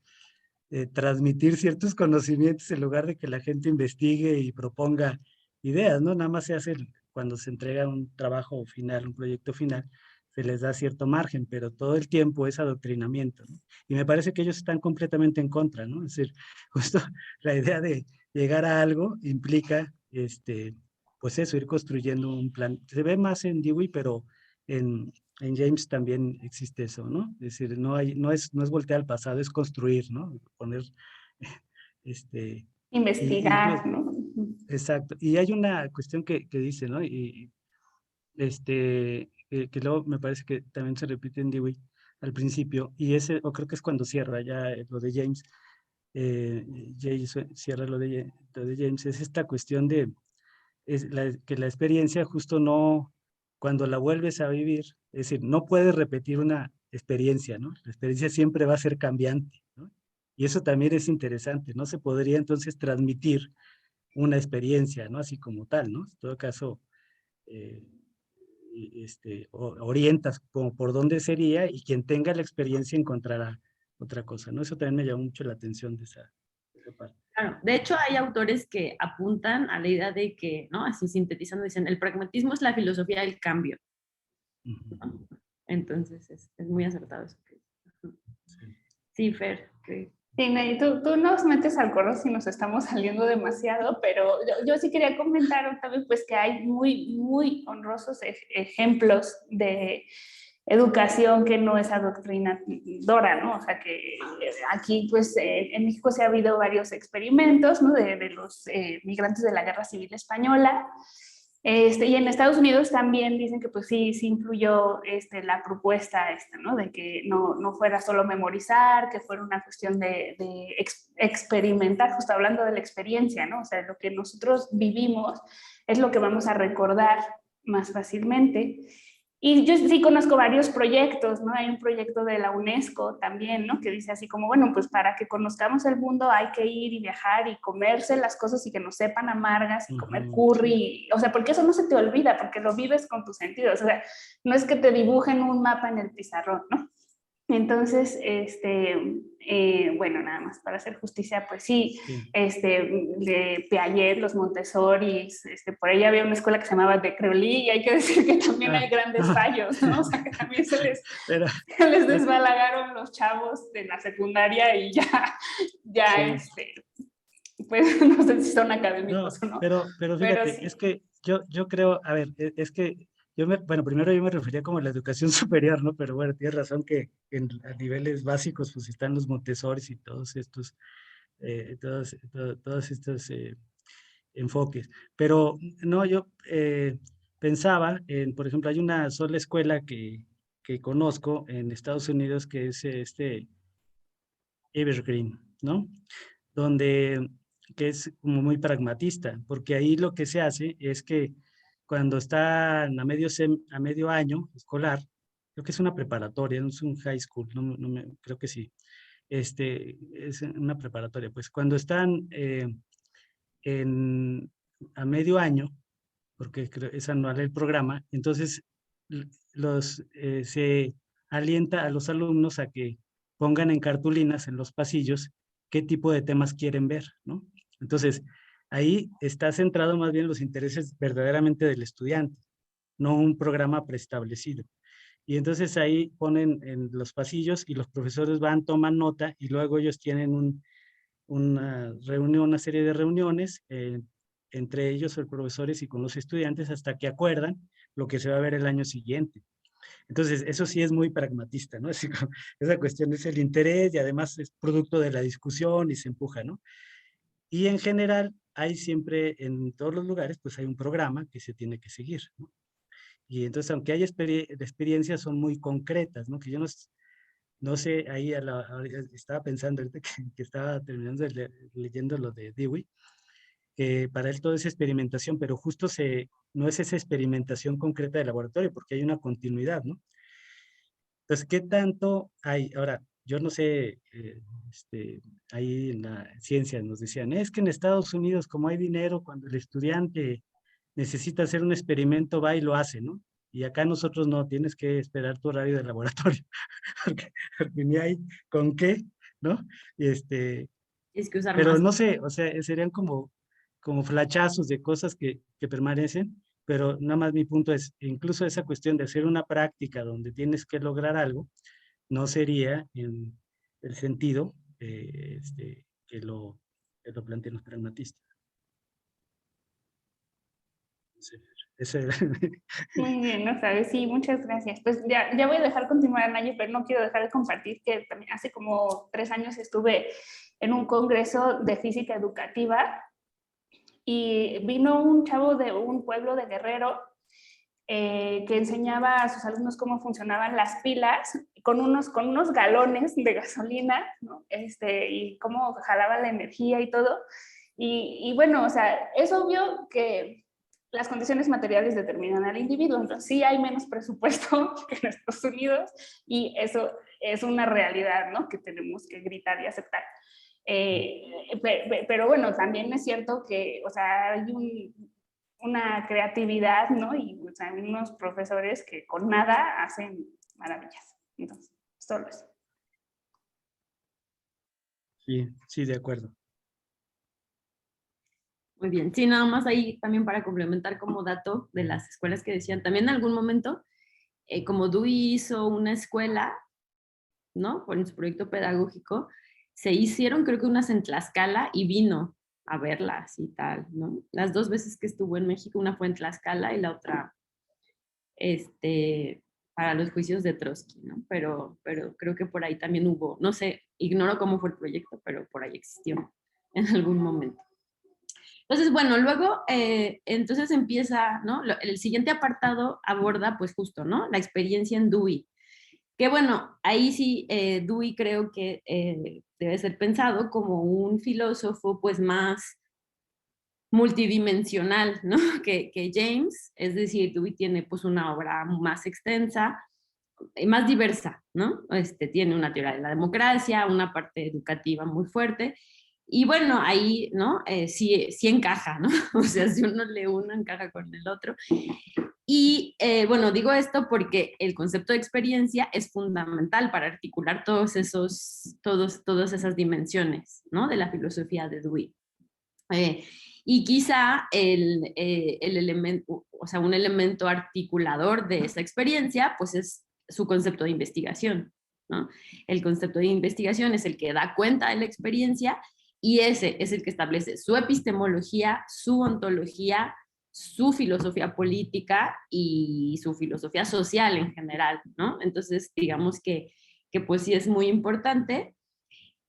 transmitir ciertos conocimientos en lugar de que la gente investigue y proponga ideas, ¿no? Nada más se hace cuando se entrega un trabajo final, un proyecto final, se les da cierto margen, pero todo el tiempo es adoctrinamiento, ¿no? Y me parece que ellos están completamente en contra, ¿no? Es decir, justo la idea de llegar a algo implica, pues eso, ir construyendo un plan. Se ve más en Dewey, pero en James también existe eso, ¿no? Es decir, no es voltear al pasado, es construir, ¿no? Poner, este, Investigar, incluso, ¿no? exacto. Y hay una cuestión que dice, ¿no? Que luego me parece que también se repite en Dewey al principio, y ese, o creo que es cuando cierra ya lo de James, cierra lo de James, es esta cuestión de que la experiencia justo no, cuando la vuelves a vivir, es decir, no puedes repetir una experiencia, ¿no? La experiencia siempre va a ser cambiante, ¿no? Y eso también es interesante, ¿no? Se podría entonces transmitir una experiencia, ¿no? Así como tal, ¿no? En todo caso, eh, orientas como por dónde sería y quien tenga la experiencia encontrará otra cosa, ¿no? Eso también me llamó mucho la atención de esa parte. Claro, de hecho hay autores que apuntan a la idea de que, ¿no? Así sintetizando, dicen, el pragmatismo es la filosofía del cambio, ¿no? Ujú, Entonces es muy acertado eso. sí. Sí, Fer, que Sí, Ney, tú nos metes al coro si nos estamos saliendo demasiado, pero yo sí quería comentar, Octavio, pues que hay muy honrosos ejemplos de educación que no es adoctrinadora, ¿no? O sea, que aquí, pues, en México se ha habido varios experimentos, ¿no? De los migrantes de la Guerra Civil Española. Y en Estados Unidos también dicen que pues sí influyó la propuesta ¿no? De que no fuera solo memorizar, que fuera una cuestión de experimentar, justo hablando de la experiencia, ¿no? O sea, lo que nosotros vivimos es lo que vamos a recordar más fácilmente. Y yo sí conozco varios proyectos, ¿no? Hay un proyecto de la UNESCO también, ¿no? Que dice así como, bueno, pues para que conozcamos el mundo hay que ir y viajar y comerse las cosas y que nos sepan amargas y comer Ujú, sí. curry. O sea, porque eso no se te olvida, porque lo vives con tus sentidos. O sea, no es que te dibujen un mapa en el pizarrón, ¿no? Entonces, bueno, nada más para hacer justicia, pues sí, Sí. de Piaget, los Montessori, por ahí había una escuela que se llamaba de Creulí y hay que decir que también Ah, hay grandes fallos, ¿no? O sea, que también pero se les es, desbalagaron los chavos de la secundaria y ya, sí, pues no sé si son no, académicos o no, pero pero fíjate, es sí. que yo creo, a ver, es que bueno, primero yo me refería como a la educación superior, ¿no? Pero bueno, tienes razón que a niveles básicos pues están los Montessori y todos estos enfoques. Pero no, yo pensaba en, por ejemplo, hay una sola escuela que conozco en Estados Unidos que es Evergreen, ¿no? Donde, que es como muy pragmatista, porque ahí lo que se hace es que cuando están a medio año escolar, creo que es una preparatoria, no es un high school, creo que sí, es una preparatoria, pues cuando están en, a medio año, porque es anual el programa, entonces se alienta a los alumnos a que pongan en cartulinas en los pasillos qué tipo de temas quieren ver, ¿no? Entonces, ahí está centrado más bien los intereses verdaderamente del estudiante, no un programa preestablecido. Y entonces ahí ponen en los pasillos y los profesores van, toman nota y luego ellos tienen una reunión, una serie de reuniones entre ellos, los profesores y con los estudiantes, hasta que acuerdan lo que se va a ver el año siguiente. Entonces, eso sí es muy pragmatista, ¿no? Así como, esa cuestión es el interés y además es producto de la discusión y se empuja, ¿no? Y en general, hay siempre, en todos los lugares, pues hay un programa que se tiene que seguir, ¿no? Y entonces, aunque hay experiencias, son muy concretas, ¿no? Que yo no sé, ahí estaba pensando ahorita que estaba terminando leyendo lo de Dewey, que para él todo es experimentación, pero justo no es esa experimentación concreta de laboratorio, porque hay una continuidad, ¿no? Entonces, ¿qué tanto hay? Ahora, yo no sé, ahí en la ciencia nos decían, es que en Estados Unidos, como hay dinero, cuando el estudiante necesita hacer un experimento, va y lo hace, ¿no? Y acá nosotros no, tienes que esperar tu horario de laboratorio, porque ni hay con qué, ¿no? Y Es que usar pero más. no sé, o sea, serían como flachazos de cosas que permanecen, pero nada más mi punto es, incluso esa cuestión de hacer una práctica donde tienes que lograr algo, no sería en el sentido que lo plantean los pragmatistas. Entonces, ese era- Muy bien, no sabes, sí, muchas gracias. Pues ya voy a dejar continuar a Naye, pero no quiero dejar de compartir que también hace como 3 años estuve en un congreso de física educativa y vino un chavo de un pueblo de Guerrero que enseñaba a sus alumnos cómo funcionaban las pilas con unos galones de gasolina, ¿no? Y cómo jalaba la energía y todo. Y bueno, o sea, es obvio que las condiciones materiales determinan al individuo, entonces sí hay menos presupuesto que en Estados Unidos y eso es una realidad, ¿no? Que tenemos que gritar y aceptar. Pero bueno, también es cierto que, o sea, hay una creatividad, ¿no? Y o sea, hay unos profesores que con nada hacen maravillas. Entonces, solo eso. Sí, sí, de acuerdo. Muy bien. Sí, nada más ahí también para complementar como dato de las escuelas que decían, también en algún momento, como Dewey hizo una escuela, ¿no? Por su proyecto pedagógico, se hicieron creo que unas en Tlaxcala y vino a verlas y tal, ¿no? Las 2 veces que estuvo en México, una fue en Tlaxcala y la otra, para los juicios de Trotsky, ¿no? Pero creo que por ahí también hubo, no sé, ignoro cómo fue el proyecto, pero por ahí existió en algún momento. Entonces, bueno, luego, entonces empieza, ¿no? El siguiente apartado aborda, pues justo, ¿no? La experiencia en Dewey. Que bueno, ahí sí, Dewey creo que debe ser pensado como un filósofo, pues más multidimensional, ¿no? Que James, es decir, Dewey tiene pues una obra más extensa, más diversa, ¿no? Tiene una teoría de la democracia, una parte educativa muy fuerte, y bueno, ahí, ¿no? Sí encaja, ¿no? O sea, si uno lee uno, encaja con el otro. Y bueno, digo esto porque el concepto de experiencia es fundamental para articular todas esas dimensiones, ¿no? De la filosofía de Dewey. Y quizá el elemento, o sea, un elemento articulador de esa experiencia, pues es su concepto de investigación, ¿no? El concepto de investigación es el que da cuenta de la experiencia y ese es el que establece su epistemología, su ontología, su filosofía política y su filosofía social en general, ¿no? Entonces, digamos que pues sí es muy importante.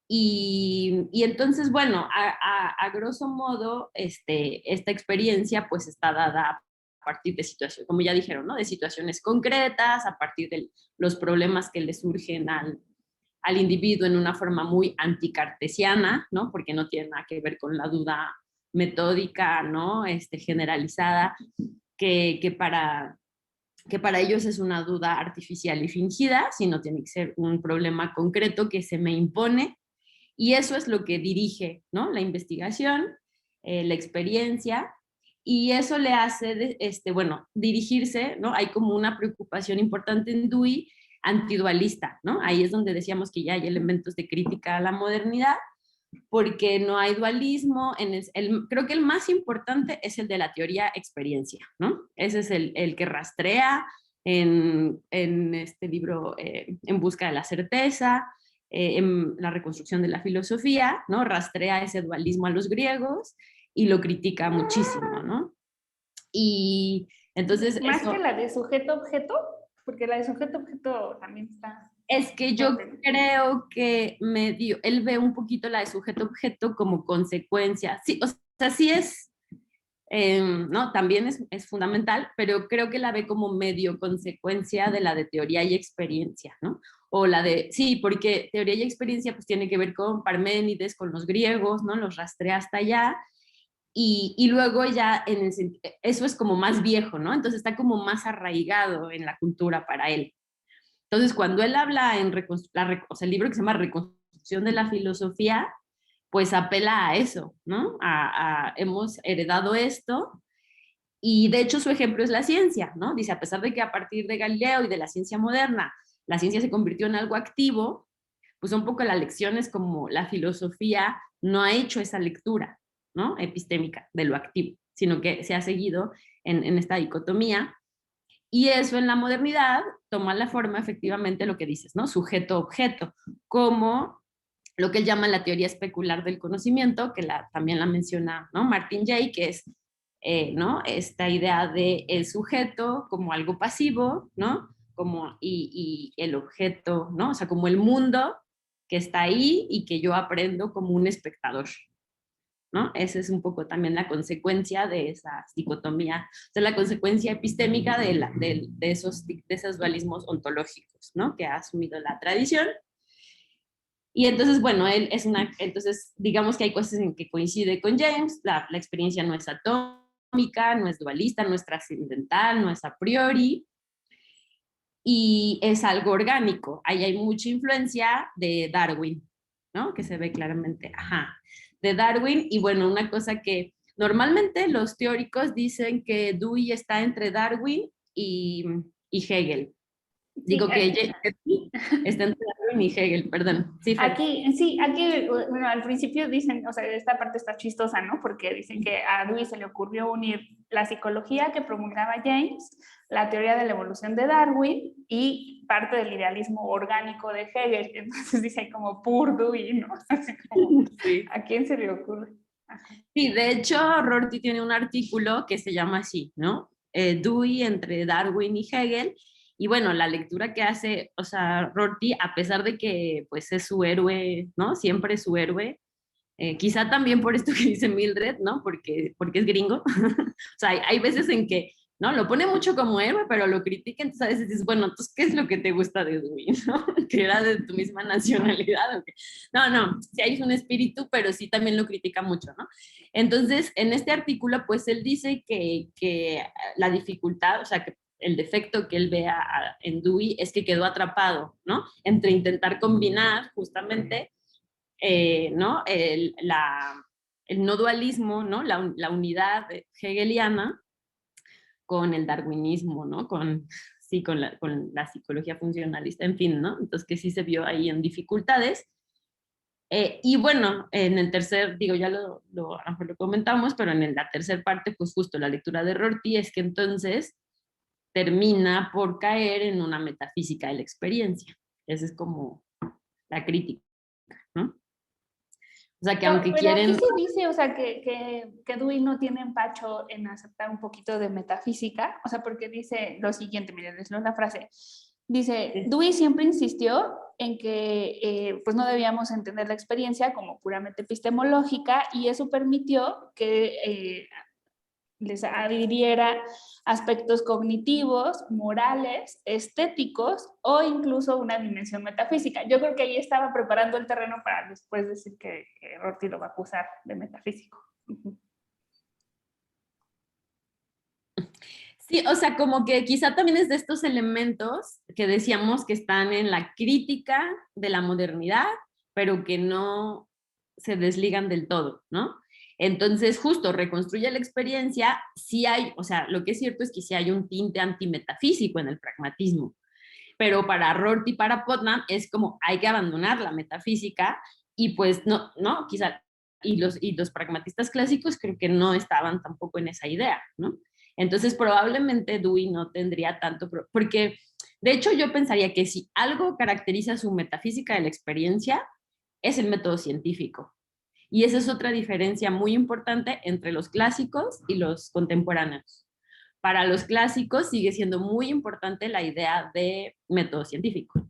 Y entonces, bueno, a grosso modo, esta experiencia pues está dada a partir de situaciones, como ya dijeron, ¿no? De situaciones concretas, a partir de los problemas que le surgen al individuo en una forma muy anticartesiana, ¿no? Porque no tiene nada que ver con la duda metódica, ¿no? Generalizada, que para ellos es una duda artificial y fingida, sino tiene que ser un problema concreto que se me impone y eso es lo que dirige, ¿no? La investigación, la experiencia, y eso le hace, bueno, dirigirse, ¿no? Hay como una preocupación importante en Dewey antidualista, ¿no? Ahí es donde decíamos que ya hay elementos de crítica a la modernidad, porque no hay dualismo. Creo que el más importante es el de la teoría experiencia, ¿no? Ese es el que rastrea en este libro En busca de la certeza, en la reconstrucción de la filosofía, ¿no? Rastrea ese dualismo a los griegos y lo critica muchísimo, ¿no? Y entonces Más eso, que la de sujeto-objeto. Porque la de sujeto-objeto también está... Es que yo creo que él ve un poquito la de sujeto-objeto como consecuencia. Sí, o sea, sí es, ¿no? También es fundamental, pero creo que la ve como medio consecuencia de la de teoría y experiencia, ¿no? O la de, sí, porque teoría y experiencia pues tiene que ver con Parménides, con los griegos, ¿no? Los rastrea hasta allá. Y luego ya eso es como más viejo, ¿no? Entonces está como más arraigado en la cultura para él. Entonces, cuando él habla o sea, el libro que se llama Reconstrucción de la Filosofía, pues apela a eso, ¿no? Hemos heredado esto y de hecho su ejemplo es la ciencia, ¿no? Dice, a pesar de que a partir de Galileo y de la ciencia moderna, la ciencia se convirtió en algo activo, pues un poco la lección es como la filosofía no ha hecho esa lectura, ¿no? Epistémica de lo activo, sino que se ha seguido en esta dicotomía. Y eso en la modernidad toma la forma, efectivamente, lo que dices, ¿no? Sujeto-objeto, como lo que él llama la teoría especular del conocimiento, que también la menciona, ¿no? Martin Jay, que es, ¿no? Esta idea de el sujeto como algo pasivo, ¿no? Y el objeto, ¿no? O sea, como el mundo que está ahí y que yo aprendo como un espectador, ¿no? Esa es un poco también la consecuencia de esa dicotomía, o sea, la consecuencia epistémica de esos dualismos ontológicos, ¿no? Que ha asumido la tradición. Y entonces, bueno, entonces digamos que hay cosas en que coincide con James, la experiencia no es atómica, no es dualista, no es trascendental, no es a priori, y es algo orgánico. Ahí hay mucha influencia de Darwin, ¿no? Que se ve claramente, ajá, de Darwin. Y bueno, una cosa que normalmente los teóricos dicen que Dewey está entre Darwin y Hegel. Digo que está entre Darwin y Hegel, perdón. Sí, Fer. Aquí, bueno, al principio dicen, o sea, esta parte está chistosa, ¿no? Porque dicen que a Dewey se le ocurrió unir la psicología que promulgaba James, la teoría de la evolución de Darwin y parte del idealismo orgánico de Hegel. Entonces dice como pur Dewey, ¿no? Así como, Sí. ¿a quién se le ocurre? Sí, de hecho, Rorty tiene un artículo que se llama así, ¿no? Dewey entre Darwin y Hegel. Y bueno, la lectura que hace, o sea, Rorty, a pesar de que pues es su héroe, ¿no? Siempre es su héroe, quizá también por esto que dice Mildred, ¿no? Porque es gringo. O sea, hay veces en que, ¿no? Lo pone mucho como héroe, pero lo critica, entonces a veces dices, bueno, entonces, ¿qué es lo que te gusta de Dewey, ¿no? Que era de tu misma nacionalidad. ¿O qué? No, sí hay un espíritu, pero sí también lo critica mucho, ¿no? Entonces, en este artículo, pues él dice que la dificultad, o sea, que el defecto que él ve en Dewey es que quedó atrapado, ¿no? Entre intentar combinar justamente, ¿no? El no dualismo, ¿no? La unidad hegeliana con el darwinismo, ¿no? Sí, con la psicología funcionalista, en fin, ¿no? Entonces que sí se vio ahí en dificultades. Y bueno, en el tercer, digo, ya a lo mejor lo comentamos, pero en la tercera parte, pues justo la lectura de Rorty es que entonces termina por caer en una metafísica de la experiencia. Esa es como la crítica, ¿no? O sea, que aunque Pero quieren... aquí se dice, o sea, que Dewey no tiene empacho en aceptar un poquito de metafísica, o sea, porque dice lo siguiente, miren, les leo la frase. Dice, Dewey siempre insistió en que pues no debíamos entender la experiencia como puramente epistemológica y eso permitió que les adhiriera aspectos cognitivos, morales, estéticos o incluso una dimensión metafísica. Yo creo que ahí estaba preparando el terreno para después decir que Rorty lo va a acusar de metafísico. Sí, o sea, como que quizá también es de estos elementos que decíamos que están en la crítica de la modernidad, pero que no se desligan del todo, ¿no? Entonces, justo reconstruye la experiencia, sí hay, o sea, lo que es cierto es que sí hay un tinte antimetafísico en el pragmatismo, pero para Rorty y para Putnam es como hay que abandonar la metafísica y pues no, quizá, y los pragmatistas clásicos creo que no estaban tampoco en esa idea, ¿no? Entonces probablemente Dewey no tendría tanto, porque de hecho yo pensaría que si algo caracteriza su metafísica de la experiencia es el método científico. Y esa es otra diferencia muy importante entre los clásicos y los contemporáneos. Para los clásicos sigue siendo muy importante la idea de método científico.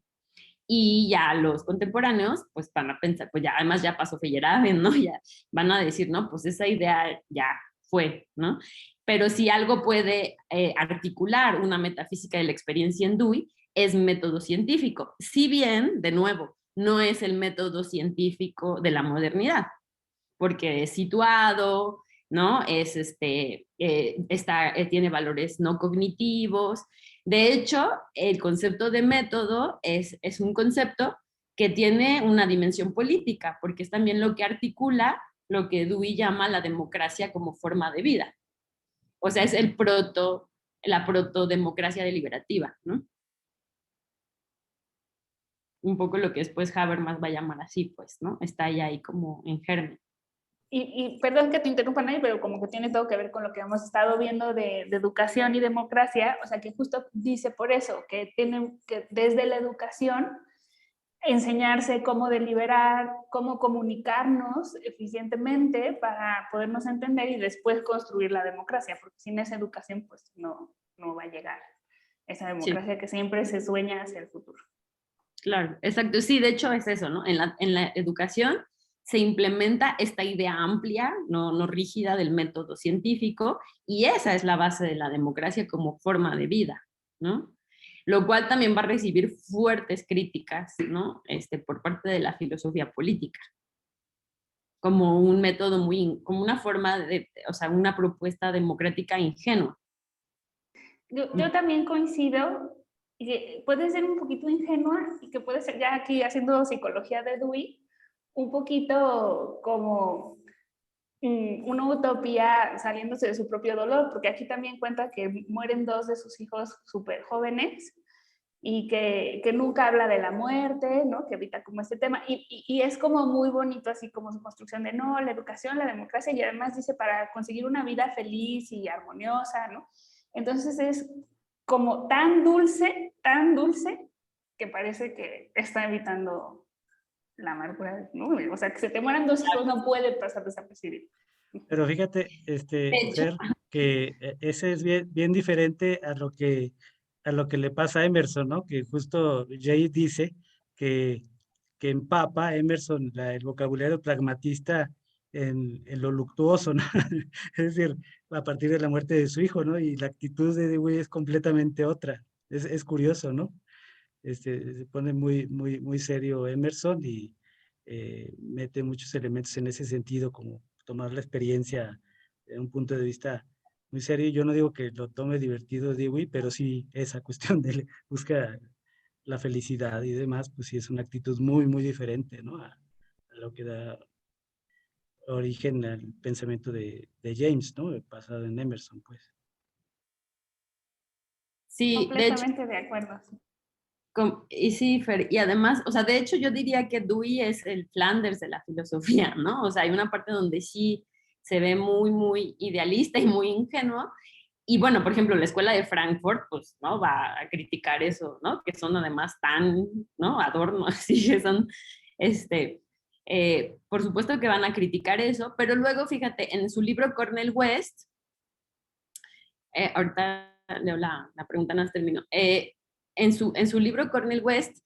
Y ya los contemporáneos, pues van a pensar, pues ya además ya pasó Feyerabend, ¿no? Ya van a decir, no, pues esa idea ya fue, ¿no? Pero si algo puede articular una metafísica de la experiencia en Dewey, es método científico. Si bien, de nuevo, no es el método científico de la modernidad, porque es situado, ¿no? Tiene valores no cognitivos. De hecho, el concepto de método es un concepto que tiene una dimensión política, porque es también lo que articula lo que Dewey llama la democracia como forma de vida. O sea, es la protodemocracia deliberativa, ¿no? Un poco lo que después Habermas va a llamar así, pues, ¿no? Está ahí como en germen. Y perdón que te interrumpa, Nay, pero como que tiene todo que ver con lo que hemos estado viendo de educación y democracia, o sea, que justo dice por eso, que tienen que desde la educación enseñarse cómo deliberar, cómo comunicarnos eficientemente para podernos entender y después construir la democracia, porque sin esa educación pues no va a llegar esa democracia sí, que siempre se sueña hacia el futuro. Claro, exacto. Sí, de hecho es eso, ¿no? En la educación se implementa esta idea amplia, no rígida del método científico, y esa es la base de la democracia como forma de vida, ¿no? Lo cual también va a recibir fuertes críticas, ¿no? Por parte de la filosofía política, como un método como una forma o sea, una propuesta democrática ingenua. Yo también coincido, que puede ser un poquito ingenua y que puede ser, ya aquí haciendo psicología de Dewey, un poquito como una utopía saliéndose de su propio dolor, porque aquí también cuenta que mueren 2 de sus hijos súper jóvenes y que nunca habla de la muerte, ¿no? Que evita como este tema, y es como muy bonito así como su construcción de no, la educación, la democracia, y además dice para conseguir una vida feliz y armoniosa, ¿no? Entonces es como tan dulce, que parece que está evitando la amargura, ¿no? O sea, que se te mueran 2 hijos no puede pasar desapercibido. Pero fíjate, Fer, que ese es bien diferente a lo que le pasa a Emerson, ¿no? Que justo Jay dice que empapa Emerson el vocabulario pragmatista en lo luctuoso, ¿no? Es decir, a partir de la muerte de su hijo, ¿no? Y la actitud de Dewey es completamente otra. Es curioso, ¿no? Se pone muy serio Emerson y mete muchos elementos en ese sentido, como tomar la experiencia de un punto de vista muy serio. Yo no digo que lo tome divertido Dewey, pero sí esa cuestión de busca la felicidad y demás, pues sí es una actitud muy diferente, ¿no? A lo que da origen al pensamiento de James, ¿no? Basado en Emerson, pues. Sí, completamente de acuerdo. Y sí, Fer, y además, o sea, de hecho yo diría que Dewey es el Flanders de la filosofía, ¿no? O sea, hay una parte donde sí se ve muy idealista y muy ingenuo. Y bueno, por ejemplo, la escuela de Frankfurt, pues, ¿no? Va a criticar eso, ¿no? Que son además tan, ¿no? Adornos, así que son, por supuesto que van a criticar eso, pero luego, fíjate, en su libro Cornel West, ahorita leo la pregunta, no termino, en su libro Cornel West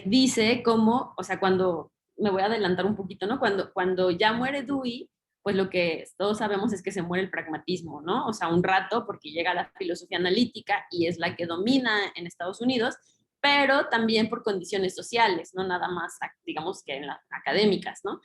dice cómo, o sea, cuando, me voy a adelantar un poquito, ¿no? Cuando ya muere Dewey, pues lo que todos sabemos es que se muere el pragmatismo, ¿no? O sea, un rato porque llega la filosofía analítica y es la que domina en Estados Unidos, pero también por condiciones sociales, no nada más, digamos, que en las académicas, ¿no?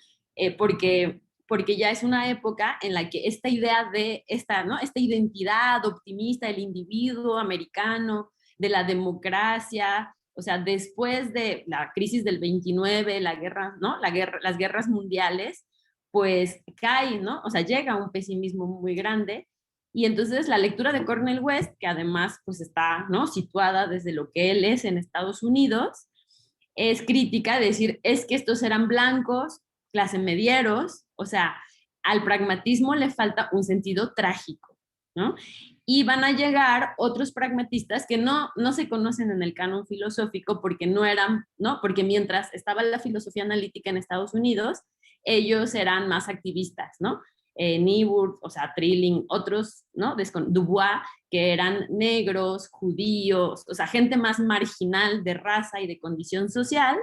Porque ya es una época en la que esta idea de ¿no? Esta identidad optimista del individuo americano, de la democracia, o sea, después de la crisis del 29, la guerra, ¿no? Las guerras mundiales, pues cae, ¿no? O sea, llega un pesimismo muy grande. Y entonces la lectura de Cornel West, que además pues está, ¿no? Situada desde lo que él es en Estados Unidos, es crítica de decir, es que estos eran blancos, clase medieros, o sea, al pragmatismo le falta un sentido trágico, ¿no? Y van a llegar otros pragmatistas que no se conocen en el canon filosófico porque no eran, ¿no? Porque mientras estaba la filosofía analítica en Estados Unidos, ellos eran más activistas, ¿no? Niebuhr, o sea, Trilling, otros, ¿no? Dubois, que eran negros, judíos, o sea, gente más marginal de raza y de condición social,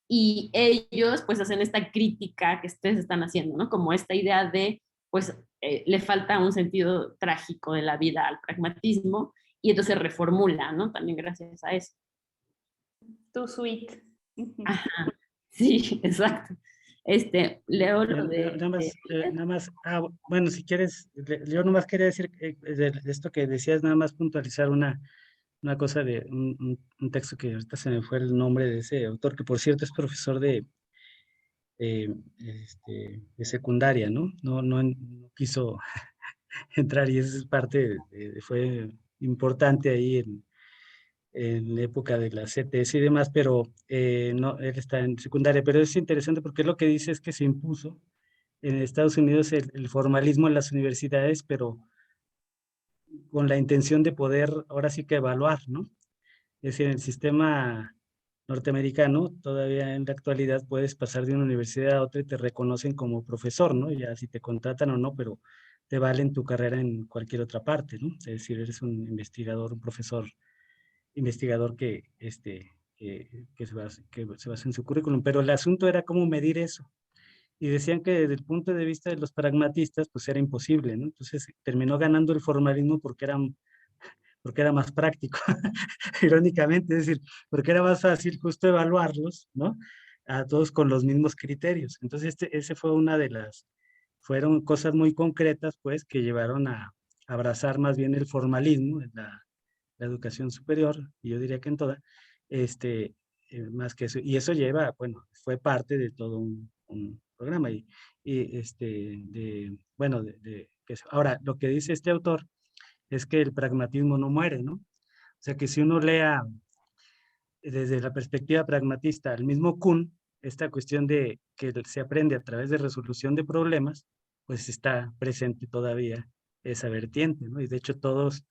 y ellos pues hacen esta crítica que ustedes están haciendo, ¿no? Como esta idea de, pues, le falta un sentido trágico de la vida al pragmatismo, y entonces reformula, ¿no? También gracias a eso. Too sweet. Ajá, sí, exacto. Leo lo Nada más, bueno, si quieres, yo nomás quería decir de esto que decías, nada más puntualizar una cosa de un texto que ahorita se me fue el nombre de ese autor, que por cierto es profesor de secundaria, ¿no? No quiso entrar y esa es parte, fue importante ahí en la época de la CTS y demás, pero no, él está en secundaria, pero es interesante porque lo que dice es que se impuso en Estados Unidos el formalismo en las universidades, pero con la intención de poder ahora sí que evaluar, ¿no? Es decir, en el sistema norteamericano, todavía en la actualidad puedes pasar de una universidad a otra y te reconocen como profesor, ¿no? Ya si te contratan o no, pero te valen tu carrera en cualquier otra parte, ¿no? Es decir, eres un investigador, un profesor investigador que se basa en su currículum. Pero el asunto era cómo medir eso. Y decían que desde el punto de vista de los pragmatistas, pues era imposible, ¿no? Entonces terminó ganando el formalismo porque era más práctico, irónicamente, es decir, porque era más fácil justo evaluarlos, ¿no? A todos con los mismos criterios. Entonces, ese fue una de fueron cosas muy concretas, pues, que llevaron a abrazar más bien el formalismo en la educación superior, y yo diría que en toda, este, más que eso. Y eso lleva, bueno, fue parte de todo un programa. Bueno, ahora, lo que dice este autor es que el pragmatismo no muere, ¿no? O sea, que si uno lea desde la perspectiva pragmatista al mismo Kuhn, esta cuestión de que se aprende a través de resolución de problemas, pues está presente todavía esa vertiente, ¿no? Y de hecho todas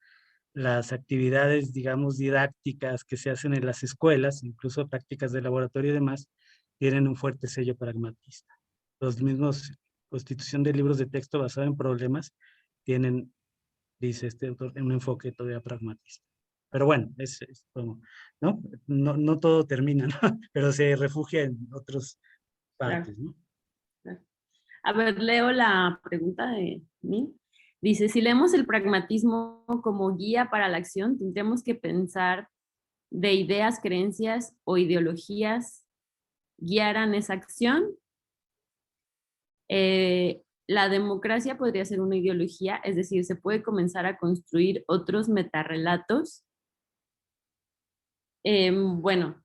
las actividades, digamos, didácticas que se hacen en las escuelas, incluso prácticas de laboratorio y demás, tienen un fuerte sello pragmatista. Los mismos constitución de libros de texto basado en problemas tienen, dice este autor, un enfoque todavía pragmatista. Pero bueno, es como, ¿no? No todo termina, ¿no? Pero se refugia en otras Claro, partes, ¿no? claro. A ver, leo la pregunta de mí. Dice, si leemos el pragmatismo como guía para la acción, tendremos que pensar de ideas, creencias o ideologías guiaran esa acción. La democracia podría ser una ideología, es decir, se puede comenzar a construir otros metarrelatos. Bueno,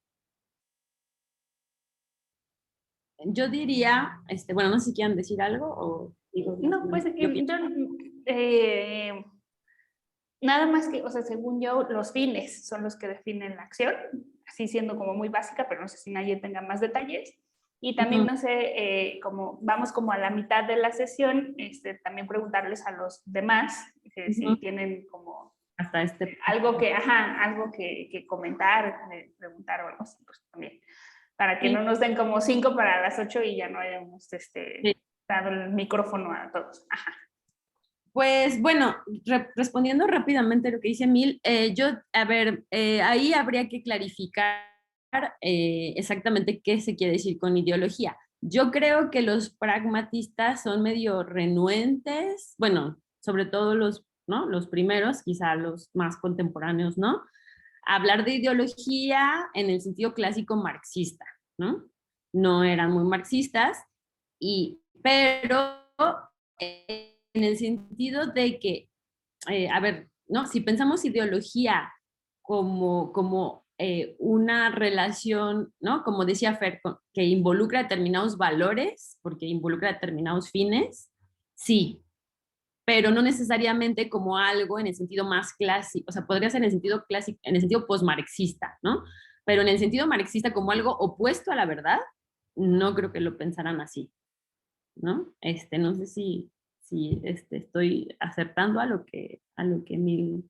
yo diría, bueno, no sé si quieran decir algo o digo. No, pues yo, nada más que, o sea, según yo, los fines son los que definen la acción, así siendo como muy básica, pero no sé si nadie tenga más detalles. Y también, no sé, como vamos como a la mitad de la sesión, también preguntarles a los demás si tienen como hasta algo que comentar, preguntar o algo así, pues también, para que no nos den como 5 para las 8 y ya no hayamos dado el micrófono a todos. Ajá. Pues bueno, respondiendo rápidamente a lo que dice Mil, a ver, ahí habría que clarificar exactamente qué se quiere decir con ideología. Yo creo que los pragmatistas son medio renuentes, bueno, sobre todo ¿no? Los primeros, quizá los más contemporáneos, ¿no? Hablar de ideología en el sentido clásico marxista, ¿no? No eran muy marxistas, pero en el sentido de que, a ver, ¿no? Si pensamos ideología como una relación, ¿no? Como decía Fer, que involucra determinados valores, porque involucra determinados fines, sí, pero no necesariamente como algo en el sentido más clásico, o sea, podría ser en el sentido clásico, en el sentido postmarxista, ¿no? Pero en el sentido marxista como algo opuesto a la verdad, no creo que lo pensaran así, ¿no? No sé si estoy acertando a lo que Mil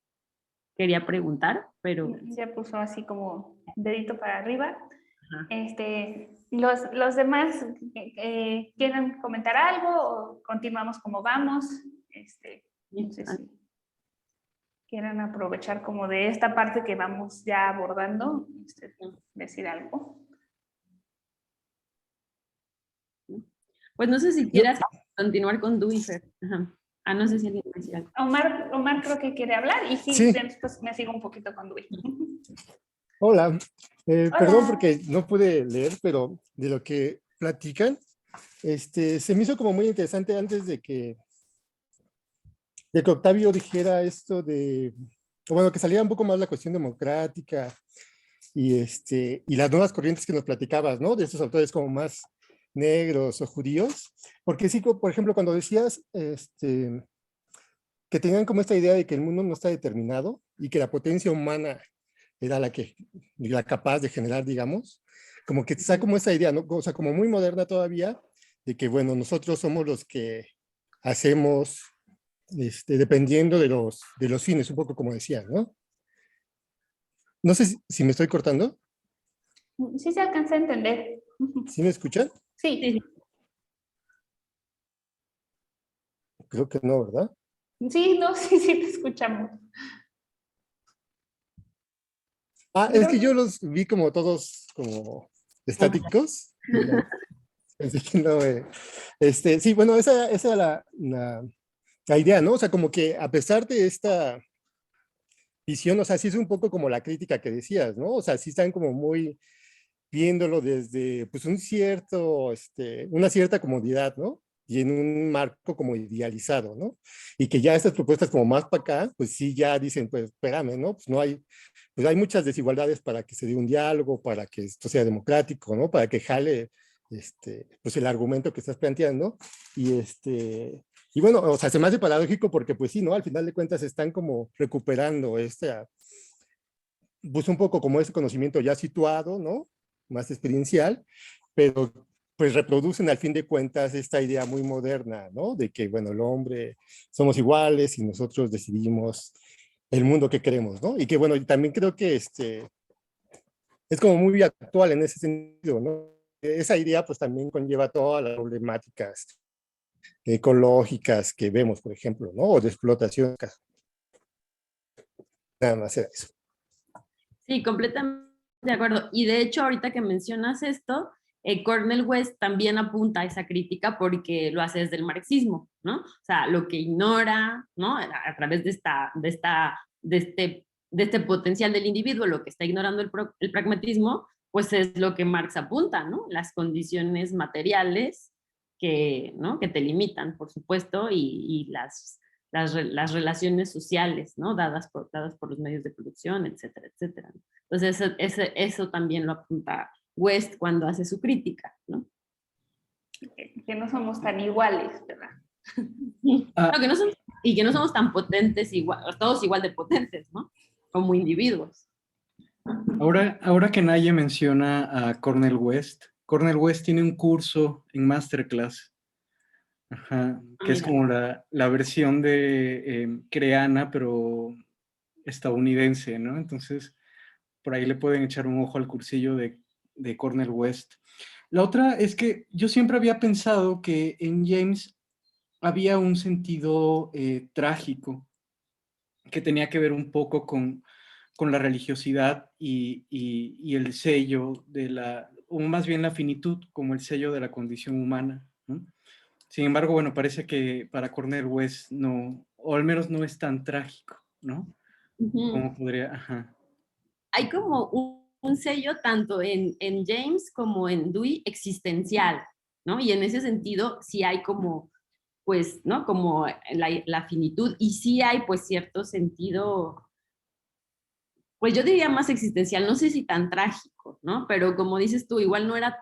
quería preguntar, pero... Ya puso así como dedito para arriba. Ajá. los demás quieren comentar algo o continuamos como vamos. No sé si quieren aprovechar como de esta parte que vamos ya abordando, decir algo. Pues no sé si quieras continuar con Duifer. No sé si alguien me decía algo. Omar creo que quiere hablar y Sí. Después me sigo un poquito con Duifer. Hola. Hola. Perdón porque no pude leer, pero de lo que platican, se me hizo como muy interesante antes de que Octavio dijera esto bueno, que saliera un poco más la cuestión democrática y las nuevas corrientes que nos platicabas, ¿no? De estos autores como más negros o judíos, porque sí, por ejemplo, cuando decías que tenían como esta idea de que el mundo no está determinado y que la potencia humana era la capaz de generar, digamos, como que está como esa idea, ¿no? O sea, como muy moderna todavía, de que, bueno, nosotros somos los que hacemos, dependiendo de los fines, un poco como decían, ¿no? No sé si me estoy cortando. Sí se alcanza a entender. ¿Sí me escuchan? Sí. Creo que no, ¿verdad? Sí, no, sí te escuchamos. Es que yo los vi como todos como estáticos. Así que no, sí, bueno, esa era la idea, ¿no? O sea, como que a pesar de esta visión, o sea, sí es un poco como la crítica que decías, ¿no? O sea, sí están como muy viéndolo desde, pues, una cierta comodidad, ¿no? Y en un marco como idealizado, ¿no? Y que ya estas propuestas como más para acá, pues sí ya dicen, pues, espérame, ¿no? Pues hay muchas desigualdades para que se dé un diálogo, para que esto sea democrático, ¿no? Para que jale, pues, el argumento que estás planteando. Y bueno, o sea, se me hace paradójico porque, pues sí, ¿no? Al final de cuentas están como recuperando pues un poco como ese conocimiento ya situado, ¿no? Más experiencial, pero pues reproducen al fin de cuentas esta idea muy moderna, ¿no? De que, bueno, el hombre somos iguales y nosotros decidimos el mundo que queremos, ¿no? Y que, bueno, también creo que es como muy actual en ese sentido, ¿no? Esa idea pues también conlleva todas las problemáticas ecológicas que vemos, por ejemplo, ¿no? O de explotación. Nada más era eso. Sí, completamente de acuerdo. Y de hecho, ahorita que mencionas esto, Cornel West también apunta a esa crítica porque lo hace desde el marxismo, ¿no? O sea, lo que ignora, ¿no? A través de este potencial del individuo, lo que está ignorando el pragmatismo, pues es lo que Marx apunta, ¿no? Las condiciones materiales ¿no? Que te limitan, por supuesto, y las relaciones sociales, ¿no? Dadas por los medios de producción, etcétera, etcétera. Entonces, eso también lo apunta West cuando hace su crítica, ¿no? Que no somos tan iguales, ¿verdad? No, que no somos tan potentes, todos igual de potentes, ¿no? Como individuos. Ahora que Naye menciona a Cornel West tiene un curso en Masterclass, que es como la versión de Creana, pero estadounidense, ¿no? Entonces, por ahí le pueden echar un ojo al cursillo de Cornel West. La otra es que yo siempre había pensado que en James había un sentido trágico que tenía que ver un poco con la religiosidad y el sello o más bien la finitud como el sello de la condición humana, ¿no? Sin embargo, bueno, parece que para Cornel West no, o al menos no es tan trágico, ¿no? Como podría, Hay como un sello tanto en James como en Dewey existencial, ¿no? Y en ese sentido sí hay como, pues, ¿no? Como la finitud y sí hay pues cierto sentido, pues yo diría más existencial, no sé si tan trágico, ¿no? Pero como dices tú, igual no era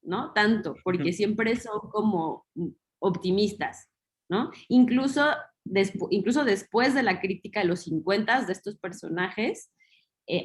¿no? Tanto, porque siempre son como optimistas, ¿no? Incluso después de la crítica de los 50 de estos personajes,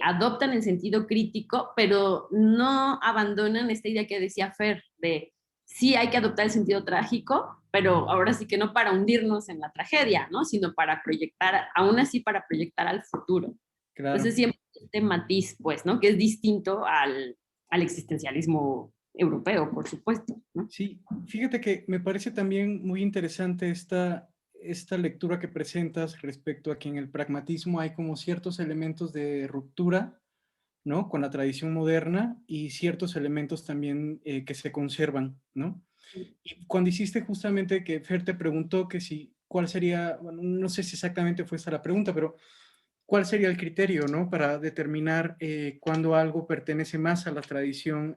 adoptan el sentido crítico, pero no abandonan esta idea que decía Fer, de sí hay que adoptar el sentido trágico, pero ahora sí que no para hundirnos en la tragedia, ¿no? Sino para proyectar, aún así para proyectar al futuro. claro. Entonces siempre este matiz, pues, ¿no? Que es distinto al existencialismo europeo, por supuesto, ¿no? Sí, fíjate que me parece también muy interesante esta lectura que presentas respecto a que en el pragmatismo hay como ciertos elementos de ruptura, ¿no? Con la tradición moderna y ciertos elementos también que se conservan, ¿no? Y cuando hiciste justamente que Fer te preguntó que si, cuál sería, bueno, no sé si exactamente fue esa la pregunta, pero cuál sería el criterio, ¿no? Para determinar cuándo algo pertenece más a la tradición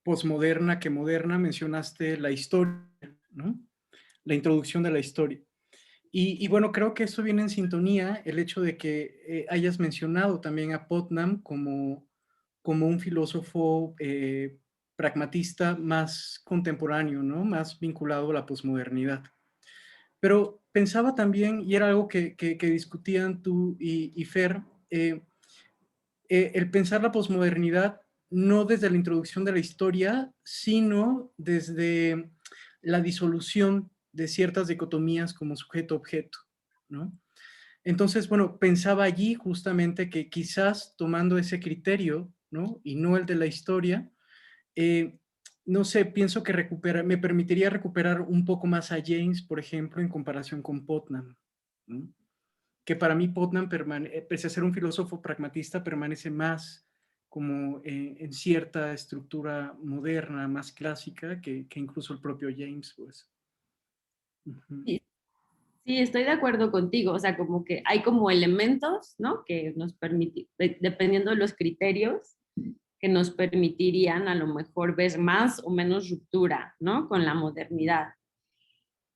posmoderna que moderna, mencionaste la historia, ¿no? La introducción de la historia. Y bueno, creo que eso viene en sintonía, el hecho de que hayas mencionado también a Putnam como un filósofo pragmatista más contemporáneo, ¿no? Más vinculado a la posmodernidad. Pero pensaba también, y era algo que discutían tú y Fer, el pensar la posmodernidad no desde la introducción de la historia, sino desde la disolución de ciertas dicotomías como sujeto-objeto, ¿no? Entonces, bueno, pensaba allí justamente que quizás tomando ese criterio, ¿no? Y no el de la historia, eh, no sé, pienso que me permitiría recuperar un poco más a James, por ejemplo, en comparación con Putnam, ¿no? Que para mí Putnam, pese a ser un filósofo pragmatista, permanece más como en cierta estructura moderna, más clásica, que incluso el propio James, pues. Sí, sí, estoy de acuerdo contigo, o sea, como que hay como elementos, ¿no? Que nos permiten, dependiendo de los criterios, que nos permitirían a lo mejor ver más o menos ruptura, ¿no? Con la modernidad.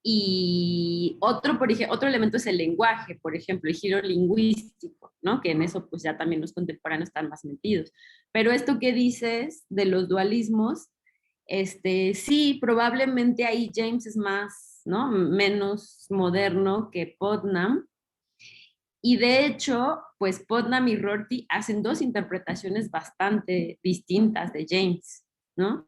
Y otro, otro elemento es el lenguaje, por ejemplo, el giro lingüístico, ¿no? Que en eso pues ya también los contemporáneos están más metidos. Pero esto que dices de los dualismos, sí, probablemente ahí James es más, ¿no? Menos moderno que Putnam. Y de hecho, pues Putnam y Rorty hacen dos interpretaciones bastante distintas de James, ¿no?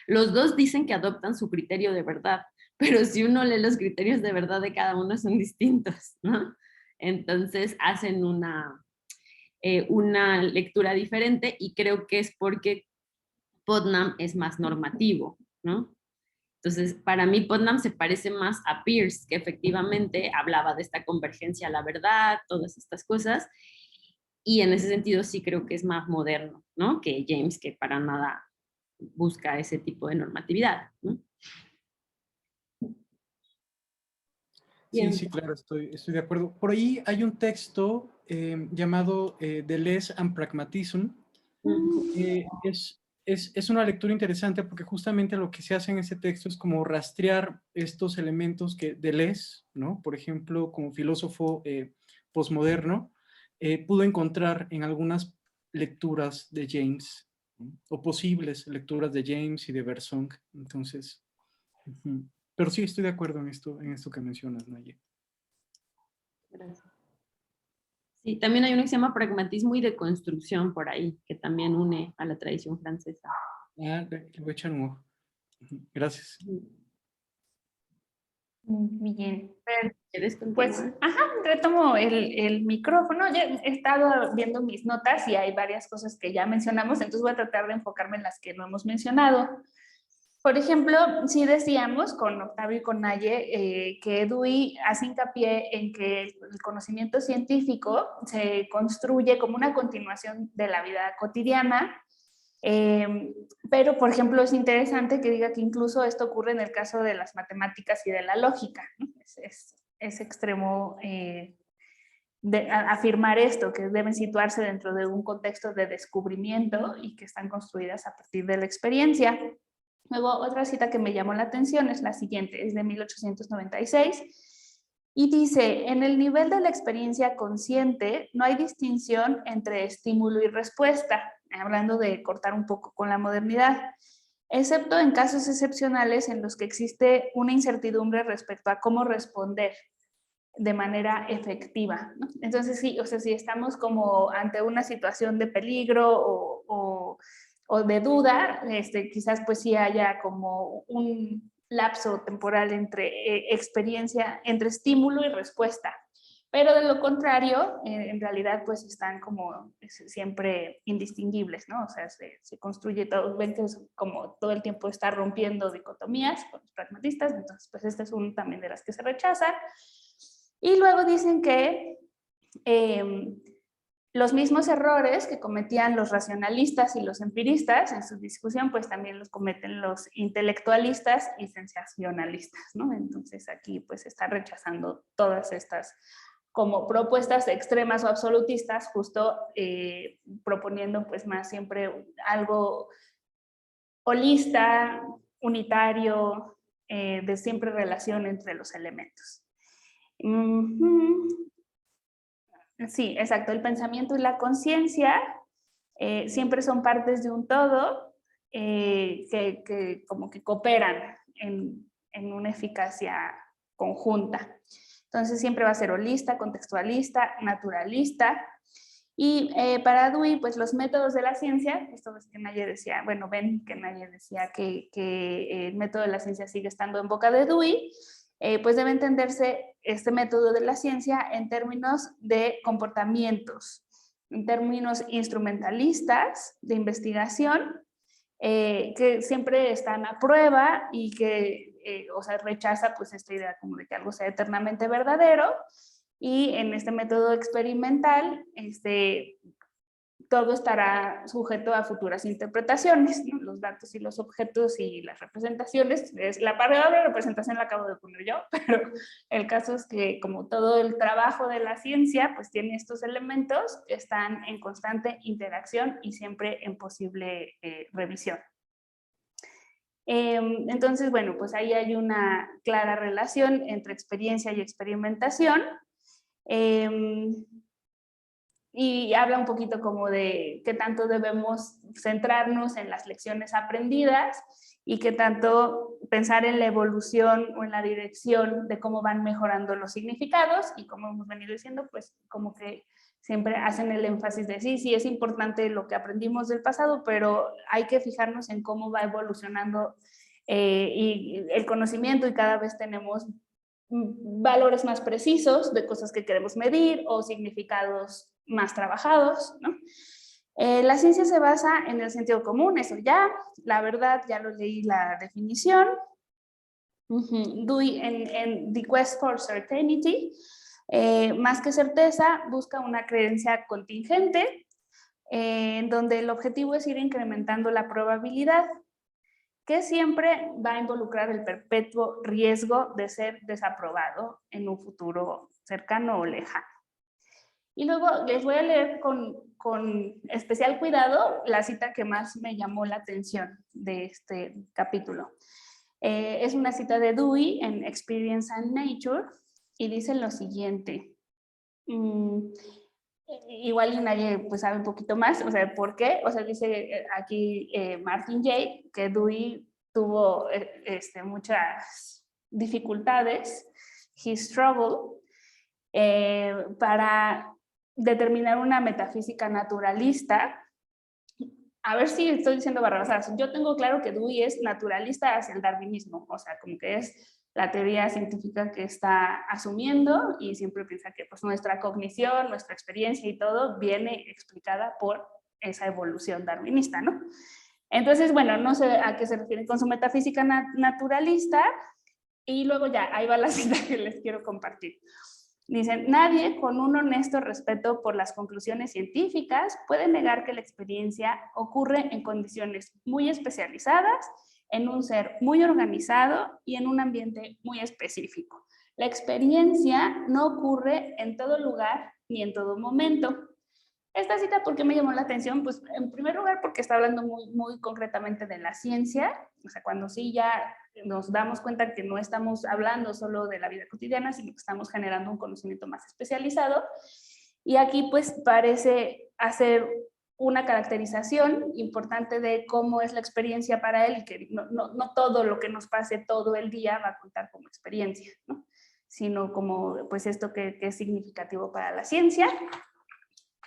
Los dos dicen que adoptan su criterio de verdad, pero si uno lee los criterios de verdad de cada uno son distintos, ¿no? Entonces hacen una lectura diferente y creo que es porque Putnam es más normativo, ¿no? Entonces, para mí Putnam se parece más a Peirce, que efectivamente hablaba de esta convergencia a la verdad, todas estas cosas, y en ese sentido sí creo que es más moderno, ¿no? Que James, que para nada busca ese tipo de normatividad, ¿no? Sí, sí, claro, estoy de acuerdo. Por ahí hay un texto llamado Deleuze and Pragmatism. Es una lectura interesante porque justamente lo que se hace en ese texto es como rastrear estos elementos que Deleuze, ¿no? Por ejemplo, como filósofo posmoderno, pudo encontrar en algunas lecturas de James, ¿no? O posibles lecturas de James y de Bersong. Entonces, pero sí estoy de acuerdo en esto que mencionas, Naye. Gracias. Sí, también hay uno que se llama Pragmatismo y Deconstrucción por ahí, que también une a la tradición francesa. Ah, le voy a echar un ojo. Gracias. Muy bien. ¿Quieres Pues, continuar? retomo el micrófono. Ya he estado viendo mis notas y hay varias cosas que ya mencionamos, entonces voy a tratar de enfocarme en las que no hemos mencionado. Por ejemplo, sí decíamos con Octavio y con Naye que Dewey hace hincapié en que el conocimiento científico se construye como una continuación de la vida cotidiana, pero, por ejemplo, es interesante que diga que incluso esto ocurre en el caso de las matemáticas y de la lógica, ¿no? Es extremo afirmar esto, que deben situarse dentro de un contexto de descubrimiento y que están construidas a partir de la experiencia. Luego, otra cita que me llamó la atención es la siguiente, es de 1896, y dice, en el nivel de la experiencia consciente no hay distinción entre estímulo y respuesta, hablando de cortar un poco con la modernidad, excepto en casos excepcionales en los que existe una incertidumbre respecto a cómo responder de manera efectiva, ¿no? Entonces sí, o sea, si estamos como ante una situación de peligro o de duda, quizás pues sí haya como un lapso temporal entre experiencia, entre estímulo y respuesta. pero de lo contrario, en realidad pues están como siempre indistinguibles, ¿no? O sea, se construye todo, ven que es como todo el tiempo está rompiendo dicotomías con los pragmatistas, entonces pues este es uno también de las que se rechazan. Y luego dicen que los mismos errores que cometían los racionalistas y los empiristas en su discusión, pues también los cometen los intelectualistas y sensacionalistas, ¿no? Entonces aquí pues está rechazando todas estas como propuestas extremas o absolutistas, justo proponiendo pues más siempre algo holista, unitario, de siempre relación entre los elementos. Sí, exacto. El pensamiento y la conciencia siempre son partes de un todo que como que cooperan en una eficacia conjunta. Entonces siempre va a ser holista, contextualista, naturalista. Y para Dewey, pues los métodos de la ciencia, esto es que nadie decía, bueno, ven que nadie decía que el método de la ciencia sigue estando en boca de Dewey, pues debe entenderse este método de la ciencia en términos de comportamientos, en términos instrumentalistas de investigación, que siempre están a prueba y que, o sea, rechaza pues esta idea como de que algo sea eternamente verdadero, y en este método experimental, todo estará sujeto a futuras interpretaciones, ¿no? Los datos y los objetos y las representaciones. La palabra representación la acabo de poner yo, pero el caso es que como todo el trabajo de la ciencia, pues tiene estos elementos que están en constante interacción y siempre en posible revisión. Entonces, bueno, pues ahí hay una clara relación entre experiencia y experimentación. Y habla un poquito como de qué tanto debemos centrarnos en las lecciones aprendidas y qué tanto pensar en la evolución o en la dirección de cómo van mejorando los significados, y como hemos venido diciendo, pues como que siempre hacen el énfasis de sí, es importante lo que aprendimos del pasado, pero hay que fijarnos en cómo va evolucionando y el conocimiento, y cada vez tenemos valores más precisos de cosas que queremos medir o significados más trabajados, ¿no? La ciencia se basa en el sentido común, eso ya, la verdad, ya lo leí la definición. Dewey en The Quest for Certainty, más que certeza, busca una creencia contingente, en donde el objetivo es ir incrementando la probabilidad, que siempre va a involucrar el perpetuo riesgo de ser desaprobado en un futuro cercano o lejano. Y luego les voy a leer con especial cuidado la cita que más me llamó la atención de este capítulo. Es una cita de Dewey en Experience and Nature y dice lo siguiente. Igual y nadie pues sabe un poquito más, o sea, ¿por qué? O sea, dice aquí Martin Jay que Dewey tuvo muchas dificultades, he struggled, para determinar una metafísica naturalista. A ver si estoy diciendo barrabasadas. Yo tengo claro que Dewey es naturalista hacia el darwinismo, o sea, como que es la teoría científica que está asumiendo y siempre piensa que pues, nuestra cognición, nuestra experiencia y todo viene explicada por esa evolución darwinista, ¿no? Entonces, bueno, no sé a qué se refieren con su metafísica naturalista, y luego ya, ahí va la cita que les quiero compartir. Dicen, nadie con un honesto respeto por las conclusiones científicas puede negar que la experiencia ocurre en condiciones muy especializadas, en un ser muy organizado y en un ambiente muy específico. La experiencia no ocurre en todo lugar ni en todo momento. Esta cita, ¿por qué me llamó la atención? Pues en primer lugar porque está hablando muy concretamente de la ciencia, o sea, cuando sí ya nos damos cuenta que no estamos hablando solo de la vida cotidiana, sino que estamos generando un conocimiento más especializado. Y aquí pues parece hacer una caracterización importante de cómo es la experiencia para él, y que no todo lo que nos pase todo el día va a contar como experiencia, ¿no? Sino como pues esto que es significativo para la ciencia.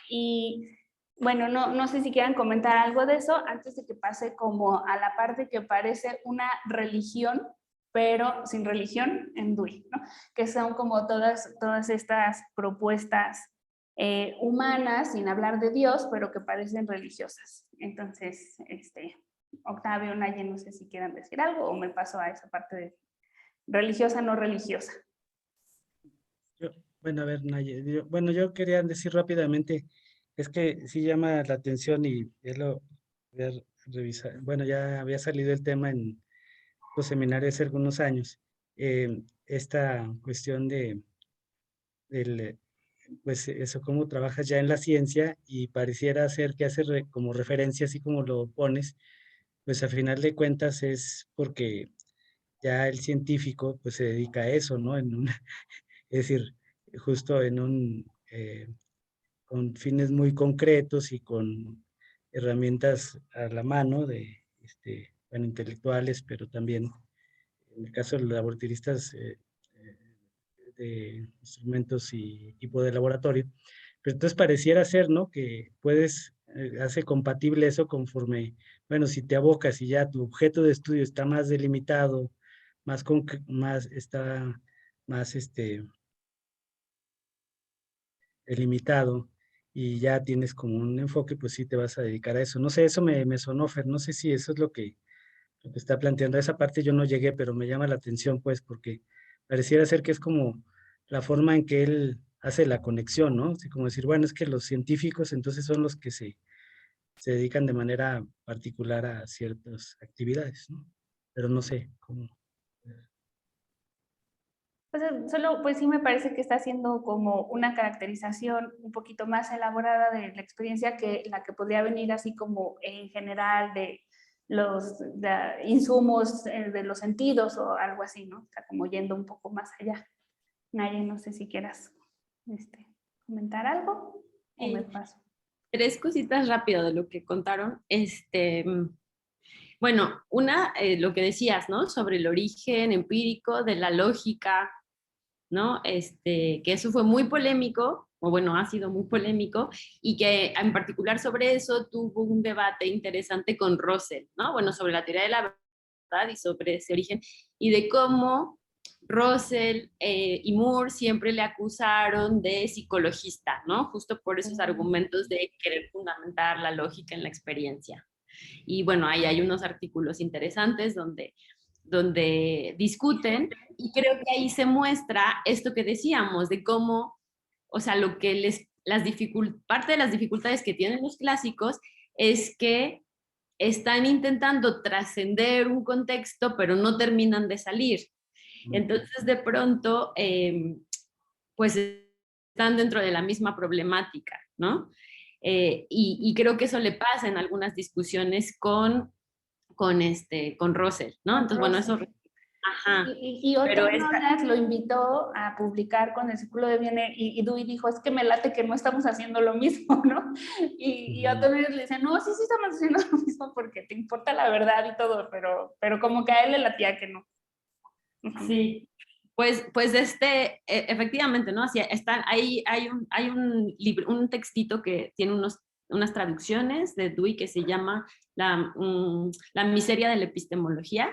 Y bueno, no sé si quieran comentar algo de eso antes de que pase como a la parte que parece una religión pero sin religión en Dewey, ¿no? Que son como todas estas propuestas humanas, sin hablar de Dios, pero que parecen religiosas. Entonces, Octavio, Naye, no sé si quieran decir algo o me paso a esa parte de religiosa, no religiosa. Bueno, a ver, Naye, yo quería decir rápidamente, es que sí llama la atención y ya lo voy a revisar. Bueno, ya había salido el tema en los seminarios hace algunos años, esta cuestión del, pues eso, cómo trabajas ya en la ciencia y pareciera ser que hace como referencia, así como lo pones, pues a final de cuentas es porque ya el científico pues se dedica a eso, ¿no? Es decir, justo con fines muy concretos y con herramientas a la mano bueno, intelectuales, pero también en el caso de los laboratoristas de instrumentos y equipo de laboratorio. Pero entonces pareciera ser, ¿no? Que hace compatible eso conforme, bueno, si te abocas y ya tu objeto de estudio está más delimitado, está más delimitado y ya tienes como un enfoque, pues sí te vas a dedicar a eso. No sé, eso me sonó, Fer, no sé si eso es lo que está planteando. Esa parte yo no llegué, pero me llama la atención, pues, porque pareciera ser que es como la forma en que él hace la conexión, ¿no? Así como decir, bueno, es que los científicos entonces son los que se dedican de manera particular a ciertas actividades, ¿no? Pero no sé cómo. Pues solo, pues sí me parece que está haciendo como una caracterización un poquito más elaborada de la experiencia que la que podría venir así como en general de los insumos de los sentidos o algo así, ¿no? Está como yendo un poco más allá. Naye, no sé si quieras comentar algo o me paso. 3 cositas rápido de lo que contaron. Bueno, una, lo que decías, ¿no? Sobre el origen empírico de la lógica, ¿no? Que eso fue muy polémico, o bueno, ha sido muy polémico, y que en particular sobre eso tuvo un debate interesante con Russell, ¿no? Bueno, sobre la teoría de la verdad y sobre ese origen, y de cómo Russell y Moore siempre le acusaron de psicologista, ¿no? Justo por esos argumentos de querer fundamentar la lógica en la experiencia. Y bueno, ahí hay unos artículos interesantes donde discuten y creo que ahí se muestra esto que decíamos de cómo, o sea, lo que parte de las dificultades que tienen los clásicos es que están intentando trascender un contexto, pero no terminan de salir. Entonces, de pronto, pues están dentro de la misma problemática, ¿no? Y creo que eso le pasa en algunas discusiones con Russell, ¿no? Entonces, bueno, eso... Ajá. Y Otto Knollach lo invitó a publicar con el Círculo de Wiener y Dewey dijo, es que me late que no estamos haciendo lo mismo, ¿no? Y Otto Knollach le dice, no, sí estamos haciendo lo mismo porque te importa la verdad y todo, pero como que a él le latía que no. Sí, pues efectivamente, ¿no? Así hay un textito que tiene unas traducciones de Dewey que se llama La miseria de la epistemología,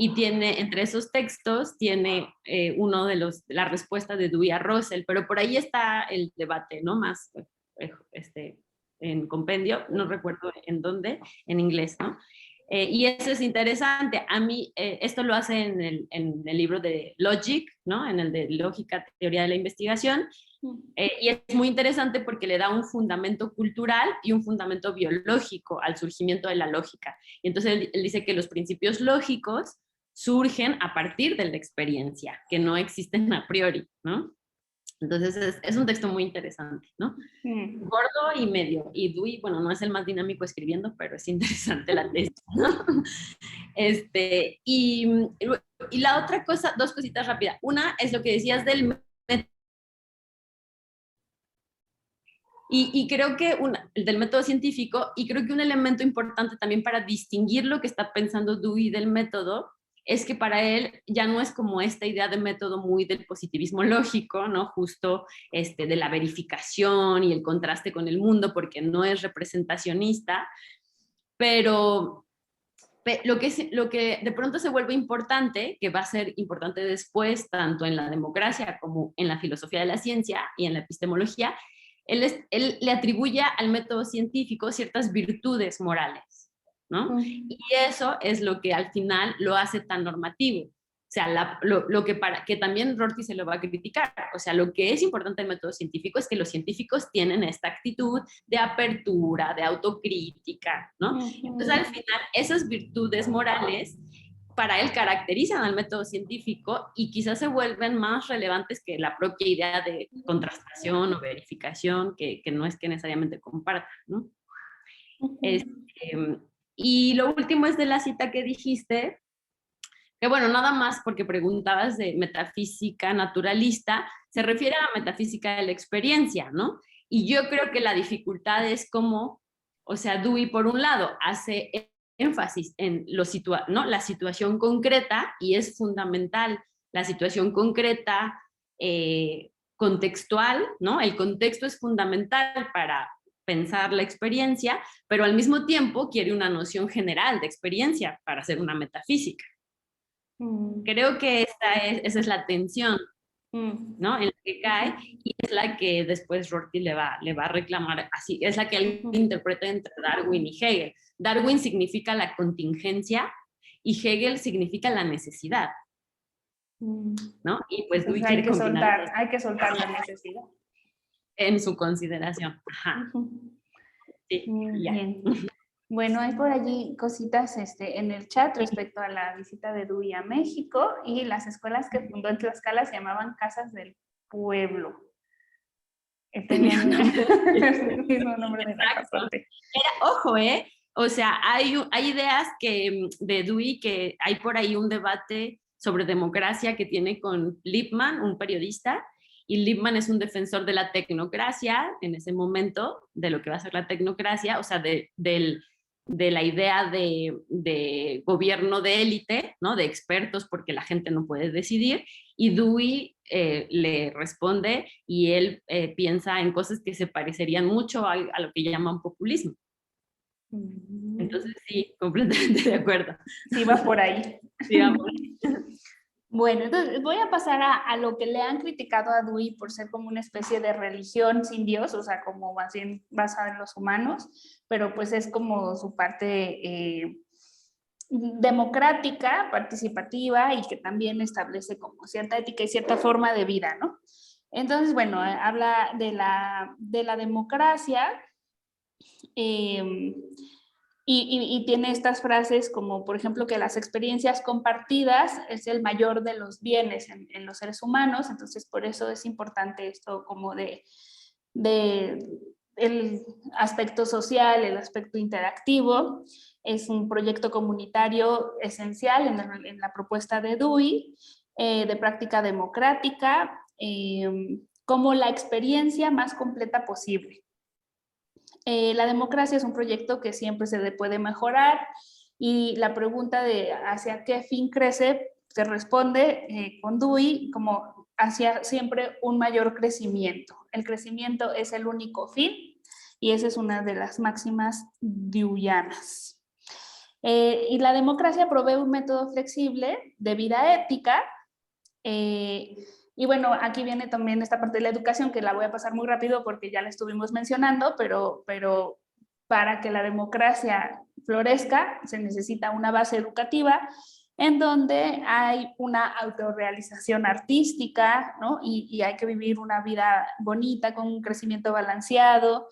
y tiene, entre esos textos, tiene uno de la respuesta de Dewey a Russell, pero por ahí está el debate, ¿no? Más en compendio, no recuerdo en dónde, en inglés, ¿no? Y eso es interesante. A mí, esto lo hace en el libro de Logic, ¿no? En el de Lógica, Teoría de la Investigación. Y es muy interesante porque le da un fundamento cultural y un fundamento biológico al surgimiento de la lógica. Y entonces él dice que los principios lógicos surgen a partir de la experiencia, que no existen a priori, ¿no? Entonces es un texto muy interesante, ¿no? Gordo y medio. Y Dewey, bueno, no es el más dinámico escribiendo, pero es interesante la tesis, ¿no? Y la otra cosa, 2 cositas rápidas. Una es lo que decías del método. Y creo que del método científico, y creo que un elemento importante también para distinguir lo que está pensando Dewey del método es que para él ya no es como esta idea de método muy del positivismo lógico, ¿no? Justo de la verificación y el contraste con el mundo, porque no es representacionista, pero Lo que de pronto se vuelve importante, que va a ser importante después, tanto en la democracia como en la filosofía de la ciencia y en la epistemología, él le atribuye al método científico ciertas virtudes morales, ¿no? Y eso es lo que al final lo hace tan normativo. O sea, lo que también Rorty se lo va a criticar. O sea, lo que es importante del método científico es que los científicos tienen esta actitud de apertura, de autocrítica, ¿no? Entonces, al final, esas virtudes morales para él caracterizan al método científico y quizás se vuelven más relevantes que la propia idea de contrastación o verificación, que no es que necesariamente compartan, ¿no? Y lo último es de la cita que dijiste, que bueno, nada más porque preguntabas de metafísica naturalista, se refiere a la metafísica de la experiencia, ¿no? Y yo creo que la dificultad es como, o sea, Dewey por un lado hace énfasis en ¿no? La situación concreta, y es fundamental la situación concreta contextual, ¿no? El contexto es fundamental para pensar la experiencia, pero al mismo tiempo quiere una noción general de experiencia para hacer una metafísica. Creo que esa es la tensión, ¿no? En la que cae, y es la que después Rorty le va a reclamar, así, es la que él interpreta entre Darwin y Hegel. Darwin significa la contingencia y Hegel significa la necesidad, ¿no? Y pues Dewey quiere combinar hay que soltar la necesidad. En su consideración. Ajá. Sí, ya. Bien. Bueno, hay por allí cositas en el chat respecto a la visita de Dewey a México, y las escuelas que fundó en Tlaxcala se llamaban Casas del Pueblo. Tenían el mismo nombre de la facultad. Ojo, o sea, hay ideas de Dewey, que hay por ahí un debate sobre democracia que tiene con Lippmann, un periodista, y Lippmann es un defensor de la tecnocracia en ese momento, de lo que va a ser la tecnocracia, o sea, de la idea de gobierno de élite, ¿no? De expertos, porque la gente no puede decidir, y Dewey le responde, y él piensa en cosas que se parecerían mucho a lo que llaman populismo. Entonces sí, completamente de acuerdo. Sí, va por ahí. Sí, va por ahí. Bueno, entonces voy a pasar a lo que le han criticado a Dewey por ser como una especie de religión sin Dios, o sea, como más bien basada en los humanos, pero pues es como su parte democrática, participativa, y que también establece como cierta ética y cierta forma de vida, ¿no? Entonces, bueno, habla de la democracia, y tiene estas frases como, por ejemplo, que las experiencias compartidas es el mayor de los bienes en los seres humanos. Entonces, por eso es importante esto como de el aspecto social, el aspecto interactivo. Es un proyecto comunitario esencial en la propuesta de Dewey, de práctica democrática, como la experiencia más completa posible. La democracia es un proyecto que siempre se puede mejorar, y la pregunta de hacia qué fin crece se responde con Dewey como hacia siempre un mayor crecimiento. El crecimiento es el único fin, y esa es una de las máximas deweyanas. Y la democracia provee un método flexible de vida ética. Y bueno, aquí viene también esta parte de la educación, que la voy a pasar muy rápido porque ya la estuvimos mencionando, pero para que la democracia florezca se necesita una base educativa en donde hay una autorrealización artística, ¿no? Y hay que vivir una vida bonita, con un crecimiento balanceado,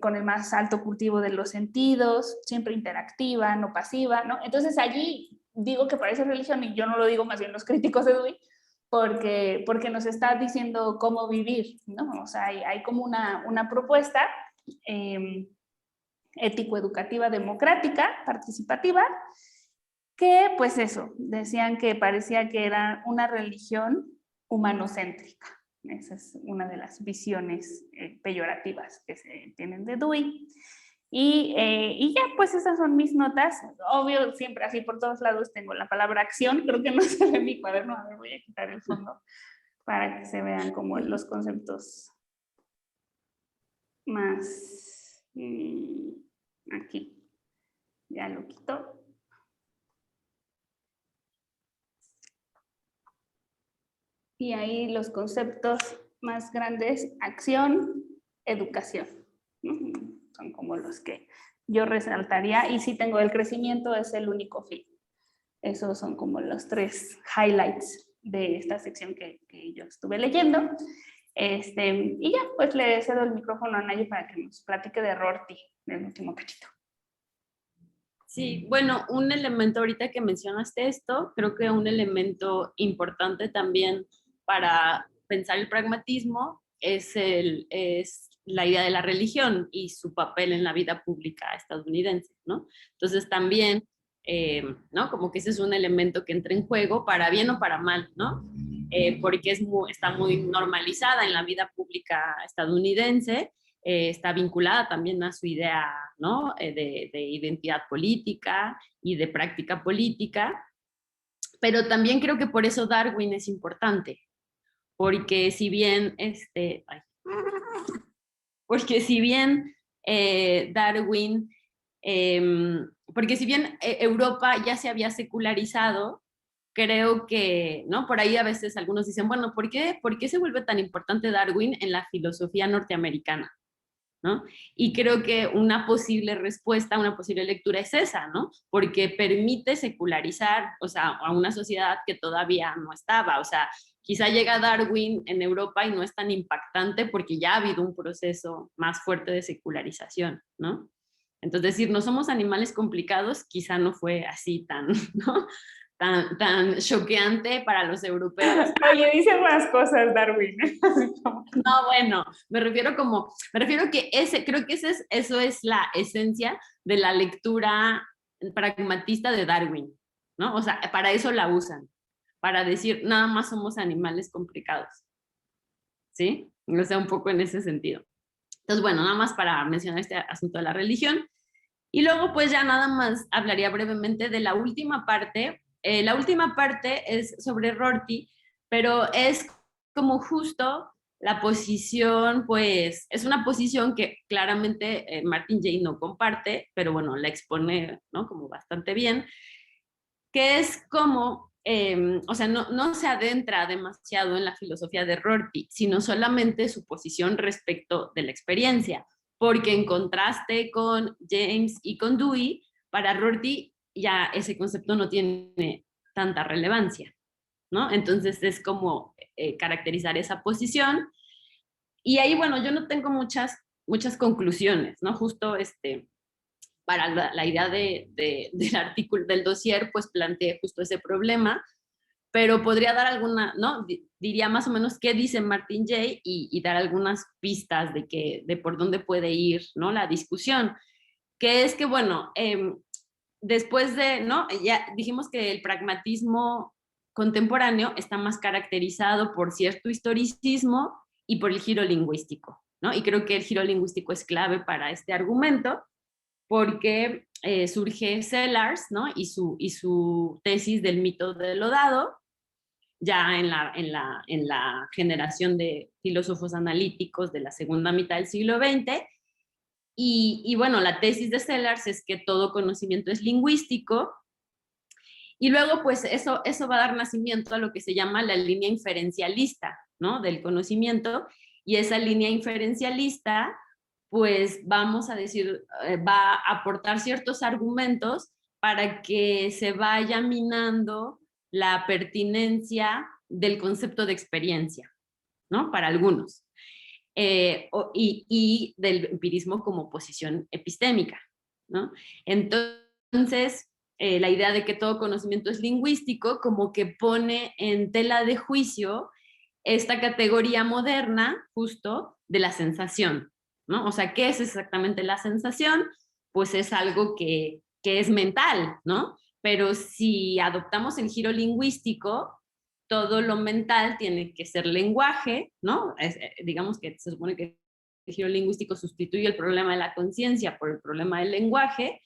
con el más alto cultivo de los sentidos, siempre interactiva, no pasiva, ¿no? Entonces allí digo que parece religión, y yo no lo digo, más bien los críticos de Dewey, porque nos está diciendo cómo vivir, ¿no? O sea, hay como una propuesta ético-educativa, democrática, participativa, que pues eso, decían que parecía que era una religión humanocéntrica. Esa es una de las visiones peyorativas que se tienen de Dewey. Y ya, pues esas son mis notas. Obvio, siempre así por todos lados tengo la palabra acción. Creo que no se ve en mi cuaderno. A ver, voy a quitar el fondo para que se vean como los conceptos más aquí. Ya lo quito. Y ahí los conceptos más grandes, acción, educación. Son como los que yo resaltaría. Y sí tengo el crecimiento, es el único fin. Esos son como los 3 highlights de esta sección que yo estuve leyendo. Y ya, pues le cedo el micrófono a Naye para que nos platique de Rorty, del último cachito. Sí, bueno, un elemento ahorita que mencionaste esto, creo que un elemento importante también para pensar el pragmatismo es la idea de la religión y su papel en la vida pública estadounidense, ¿no? Entonces también, ¿no? Como que ese es un elemento que entra en juego para bien o para mal, ¿no? Porque está muy normalizada en la vida pública estadounidense, está vinculada también a su idea, ¿no? de identidad política y de práctica política, pero también creo que por eso Darwin es importante, porque si bien Darwin, porque si bien Europa ya se había secularizado, creo que, ¿no? Por ahí a veces algunos dicen, bueno, ¿por qué se vuelve tan importante Darwin en la filosofía norteamericana? ¿No? Y creo que una posible respuesta, una posible lectura es esa, ¿no? Porque permite secularizar, o sea, a una sociedad que todavía no estaba, o sea, quizá llega Darwin en Europa y no es tan impactante porque ya ha habido un proceso más fuerte de secularización, ¿no? Entonces, decir, no somos animales complicados, quizá no fue así tan, ¿no? Tan choqueante para los europeos. Oye, dice más cosas Darwin. No, bueno, me refiero que creo que eso es la esencia de la lectura pragmatista de Darwin, ¿no? O sea, para eso la usan, para decir, nada más somos animales complicados, ¿sí? O sea, un poco en ese sentido. Entonces, bueno, nada más para mencionar este asunto de la religión. Y luego, pues ya nada más hablaría brevemente de la última parte. La última parte es sobre Rorty, pero es como justo la posición, pues es una posición que claramente Martin Jay no comparte, pero bueno, la expone, ¿no? Como bastante bien, que es como, o sea, no se adentra demasiado en la filosofía de Rorty, sino solamente su posición respecto de la experiencia, porque en contraste con James y con Dewey, para Rorty ya ese concepto no tiene tanta relevancia, ¿no? Entonces es como caracterizar esa posición. Y ahí, bueno, yo no tengo muchas conclusiones, ¿no? Justo para la idea del artículo, del dossier, pues planteé justo ese problema, pero podría dar alguna, ¿no? Diría más o menos qué dice Martin Jay y dar algunas pistas de por dónde puede ir, ¿no? La discusión, que es que, bueno, después de, ¿no? Ya dijimos que el pragmatismo contemporáneo está más caracterizado por cierto historicismo y por el giro lingüístico, ¿no? Y creo que el giro lingüístico es clave para este argumento, porque surge Sellars, ¿no? Y su tesis del mito del Odado, ya en la generación de filósofos analíticos de la segunda mitad del siglo XX. Y bueno, la tesis de Sellars es que todo conocimiento es lingüístico, y luego pues eso va a dar nacimiento a lo que se llama la línea inferencialista, ¿no? Del conocimiento, y esa línea inferencialista pues vamos a decir, va a aportar ciertos argumentos para que se vaya minando la pertinencia del concepto de experiencia, ¿no? Para algunos. Y del empirismo como posición epistémica, ¿no? Entonces, la idea de que todo conocimiento es lingüístico como que pone en tela de juicio esta categoría moderna justo de la sensación, ¿no? O sea, ¿qué es exactamente la sensación? Pues es algo que es mental, ¿no? Pero si adoptamos el giro lingüístico, todo lo mental tiene que ser lenguaje, ¿no? Digamos que se supone que el giro lingüístico sustituye el problema de la conciencia por el problema del lenguaje,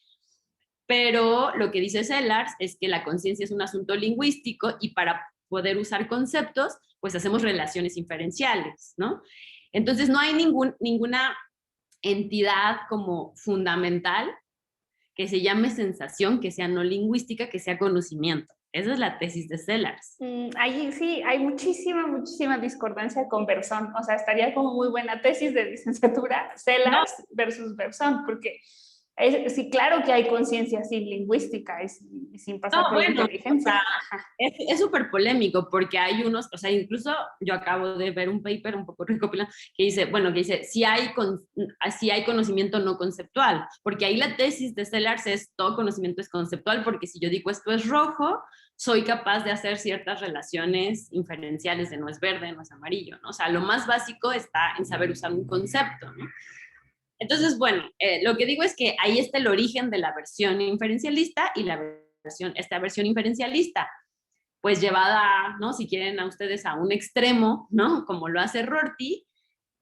pero lo que dice Sellars es que la conciencia es un asunto lingüístico y para poder usar conceptos, pues hacemos relaciones inferenciales, ¿no? Entonces no hay ninguna entidad como fundamental que se llame sensación, que sea no lingüística, que sea conocimiento. Esa es la tesis de Sellars. Ahí sí, hay muchísima discordancia con Berzón. O sea, estaría como muy buena tesis de licenciatura, Sellars versus Berzón, porque sí, claro que hay conciencia sin lingüística y sin pasar por la inteligencia. Es súper polémico porque hay unos, o sea, incluso yo acabo de ver un paper un poco recopilado que dice, si hay conocimiento no conceptual, porque ahí la tesis de Sellars es todo conocimiento es conceptual, porque si yo digo esto es rojo, soy capaz de hacer ciertas relaciones inferenciales de no es verde, no es amarillo, ¿no? O sea, lo más básico está en saber usar un concepto, ¿no? Entonces, bueno, lo que digo es que ahí está el origen de la versión inferencialista y esta versión inferencialista, pues llevada, ¿no? Si quieren a ustedes a un extremo, ¿no? Como lo hace Rorty,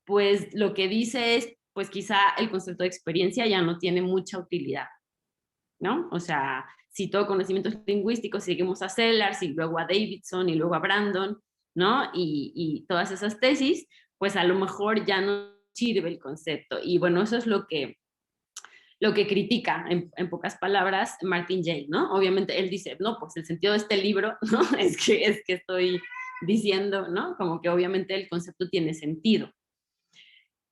pues lo que dice es, pues quizá el concepto de experiencia ya no tiene mucha utilidad, ¿no? O sea, si todo conocimiento lingüístico, seguimos a Sellars y luego a Davidson y luego a Brandon, ¿no? Y todas esas tesis, pues a lo mejor ya no sirve el concepto. Y bueno, eso es lo que critica, en pocas palabras, Martin Jay, ¿no? Obviamente él dice, no, pues el sentido de este libro, ¿no? es que estoy diciendo, ¿no? Como que obviamente el concepto tiene sentido.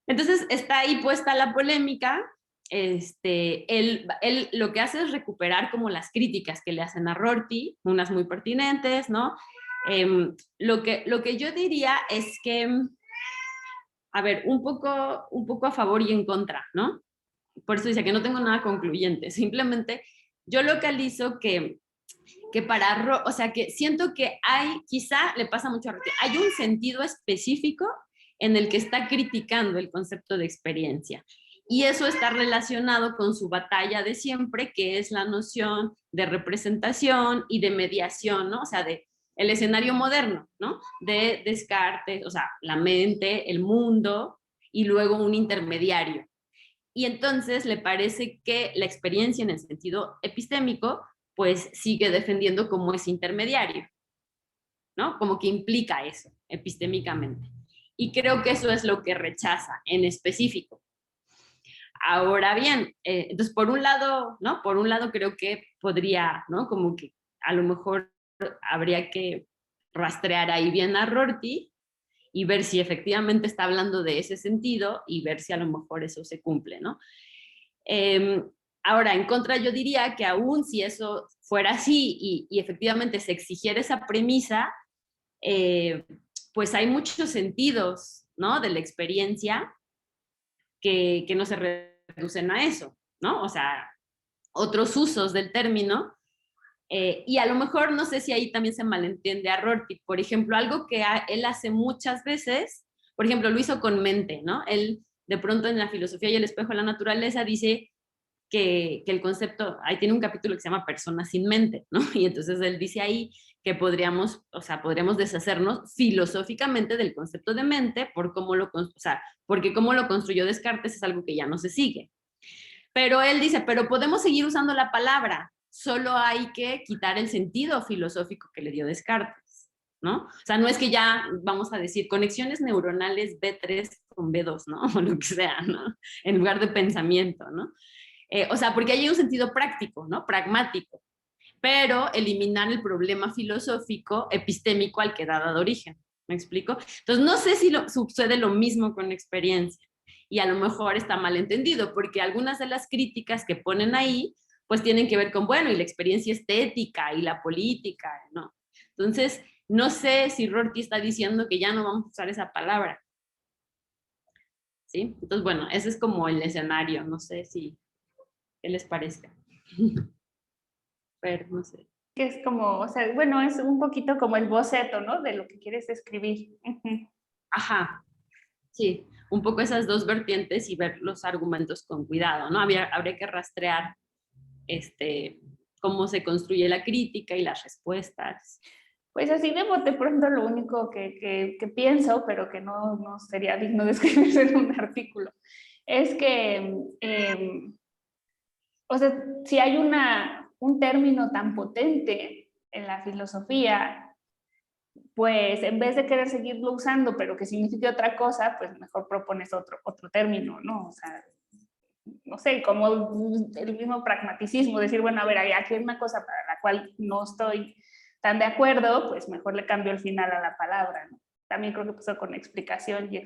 Entonces está ahí puesta la polémica. Él lo que hace es recuperar como las críticas que le hacen a Rorty, unas muy pertinentes, ¿no? Lo que yo diría es que, a ver, un poco a favor y en contra, ¿no? Por eso dice que no tengo nada concluyente, simplemente yo localizo que o sea, que siento que quizá le pasa mucho a Rorty, hay un sentido específico en el que está criticando el concepto de experiencia. Y eso está relacionado con su batalla de siempre, que es la noción de representación y de mediación, ¿no? O sea, de el escenario moderno, ¿no? De Descartes, o sea, la mente, el mundo y luego un intermediario. Y entonces le parece que la experiencia en el sentido epistémico, pues sigue defendiendo como ese intermediario, ¿no? Como que implica eso epistémicamente. Y creo que eso es lo que rechaza en específico. Ahora bien, entonces por un lado, ¿no? Por un lado creo que podría, ¿no? Como que a lo mejor habría que rastrear ahí bien a Rorty y ver si efectivamente está hablando de ese sentido y ver si a lo mejor eso se cumple, ¿no? Ahora, en contra yo diría que aún si eso fuera así y efectivamente se exigiera esa premisa, pues hay muchos sentidos, ¿no? De la experiencia que no se reducen a eso, ¿no? O sea, otros usos del término. Y a lo mejor no sé si ahí también se malentiende a Rorty. Por ejemplo, algo que él hace muchas veces, por ejemplo, lo hizo con mente, ¿no? Él de pronto en la filosofía y el espejo de la naturaleza dice que el concepto, ahí tiene un capítulo que se llama Persona sin mente, ¿no? Y entonces él dice ahí que podríamos deshacernos filosóficamente del concepto de mente porque cómo lo construyó Descartes es algo que ya no se sigue. Pero él dice, pero podemos seguir usando la palabra, solo hay que quitar el sentido filosófico que le dio Descartes, ¿no? O sea, no es que ya vamos a decir conexiones neuronales B3 con B2, ¿no? O lo que sea, ¿no? En lugar de pensamiento, ¿no? O sea, porque hay un sentido práctico, ¿no? Pragmático, pero eliminar el problema filosófico epistémico al que da dado origen. ¿Me explico? Entonces, no sé si sucede lo mismo con la experiencia y a lo mejor está mal entendido, porque algunas de las críticas que ponen ahí, pues tienen que ver con, bueno, y la experiencia estética y la política, ¿no? Entonces, no sé si Rorty está diciendo que ya no vamos a usar esa palabra. ¿Sí? Entonces, bueno, ese es como el escenario, no sé si ¿qué les parezca? Pero no sé. Que es como, o sea, bueno, es un poquito como el boceto, ¿no? De lo que quieres escribir. Ajá, sí, un poco esas dos vertientes y ver los argumentos con cuidado, ¿no? Habría que rastrear cómo se construye la crítica y las respuestas. Pues así de bote pronto lo único que pienso, pero que no sería digno de escribirse en un artículo, es que, o sea, si hay un término tan potente en la filosofía, pues en vez de querer seguirlo usando, pero que signifique otra cosa, pues mejor propones otro término, ¿no? O sea, no sé, como el mismo pragmaticismo, decir, bueno, a ver, aquí hay una cosa para la cual no estoy tan de acuerdo, pues mejor le cambio el final a la palabra, ¿no? También creo que pasó con explicación y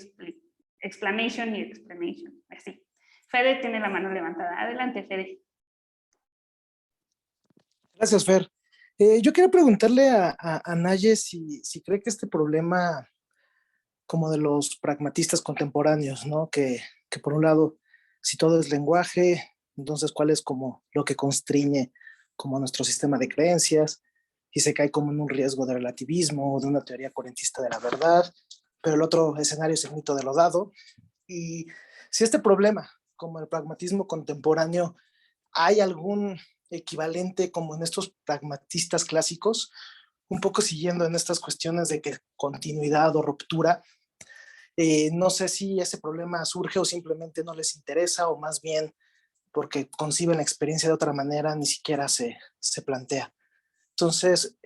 explanation y explanation, así. Fede tiene la mano levantada. Adelante, Fede. Gracias, Fer. Yo quería preguntarle a Naye si cree que este problema como de los pragmatistas contemporáneos, ¿no? Que por un lado, si todo es lenguaje, entonces cuál es como lo que constriñe como nuestro sistema de creencias, y se cae como en un riesgo de relativismo o de una teoría cuarentista de la verdad, pero el otro escenario es el mito de lo dado. Y si este problema, como el pragmatismo contemporáneo, ¿hay algún equivalente como en estos pragmatistas clásicos? Un poco siguiendo en estas cuestiones de que continuidad o ruptura, no sé si ese problema surge o simplemente no les interesa, o más bien porque conciben la experiencia de otra manera, ni siquiera se plantea. Entonces,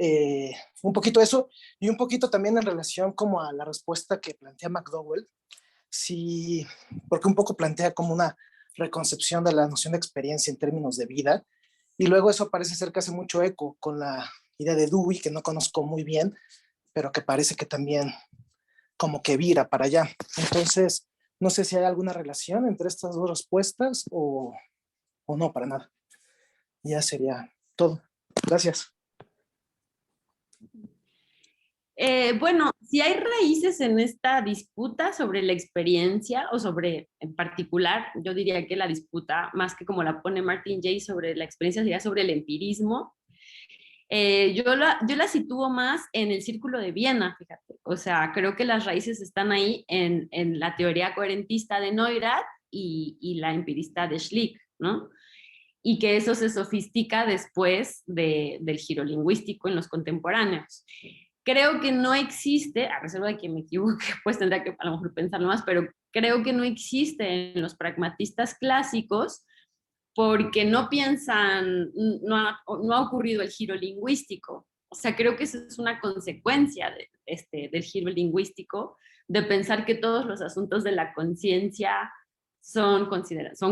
un poquito eso, y un poquito también en relación como a la respuesta que plantea McDowell, sí, porque un poco plantea como una reconcepción de la noción de experiencia en términos de vida, y luego eso parece ser que hace mucho eco con la idea de Dewey, que no conozco muy bien, pero que parece que también como que vira para allá. Entonces, no sé si hay alguna relación entre estas dos respuestas o no, para nada. Ya sería todo. Gracias. Bueno, si hay raíces en esta disputa sobre la experiencia o sobre, en particular, yo diría que la disputa, más que como la pone Martin Jay sobre la experiencia, sería sobre el empirismo. Yo la sitúo más en el Círculo de Viena, fíjate. O sea, creo que las raíces están ahí en la teoría coherentista de Neurath y la empirista de Schlick, ¿no? Y que eso se sofistica después del giro lingüístico en los contemporáneos. Creo que no existe, a reserva de que me equivoque, pues tendría que a lo mejor pensarlo más, pero creo que no existe en los pragmatistas clásicos porque no piensan, no ha ocurrido el giro lingüístico. O sea, creo que eso es una consecuencia del giro lingüístico, de pensar que todos los asuntos de la conciencia son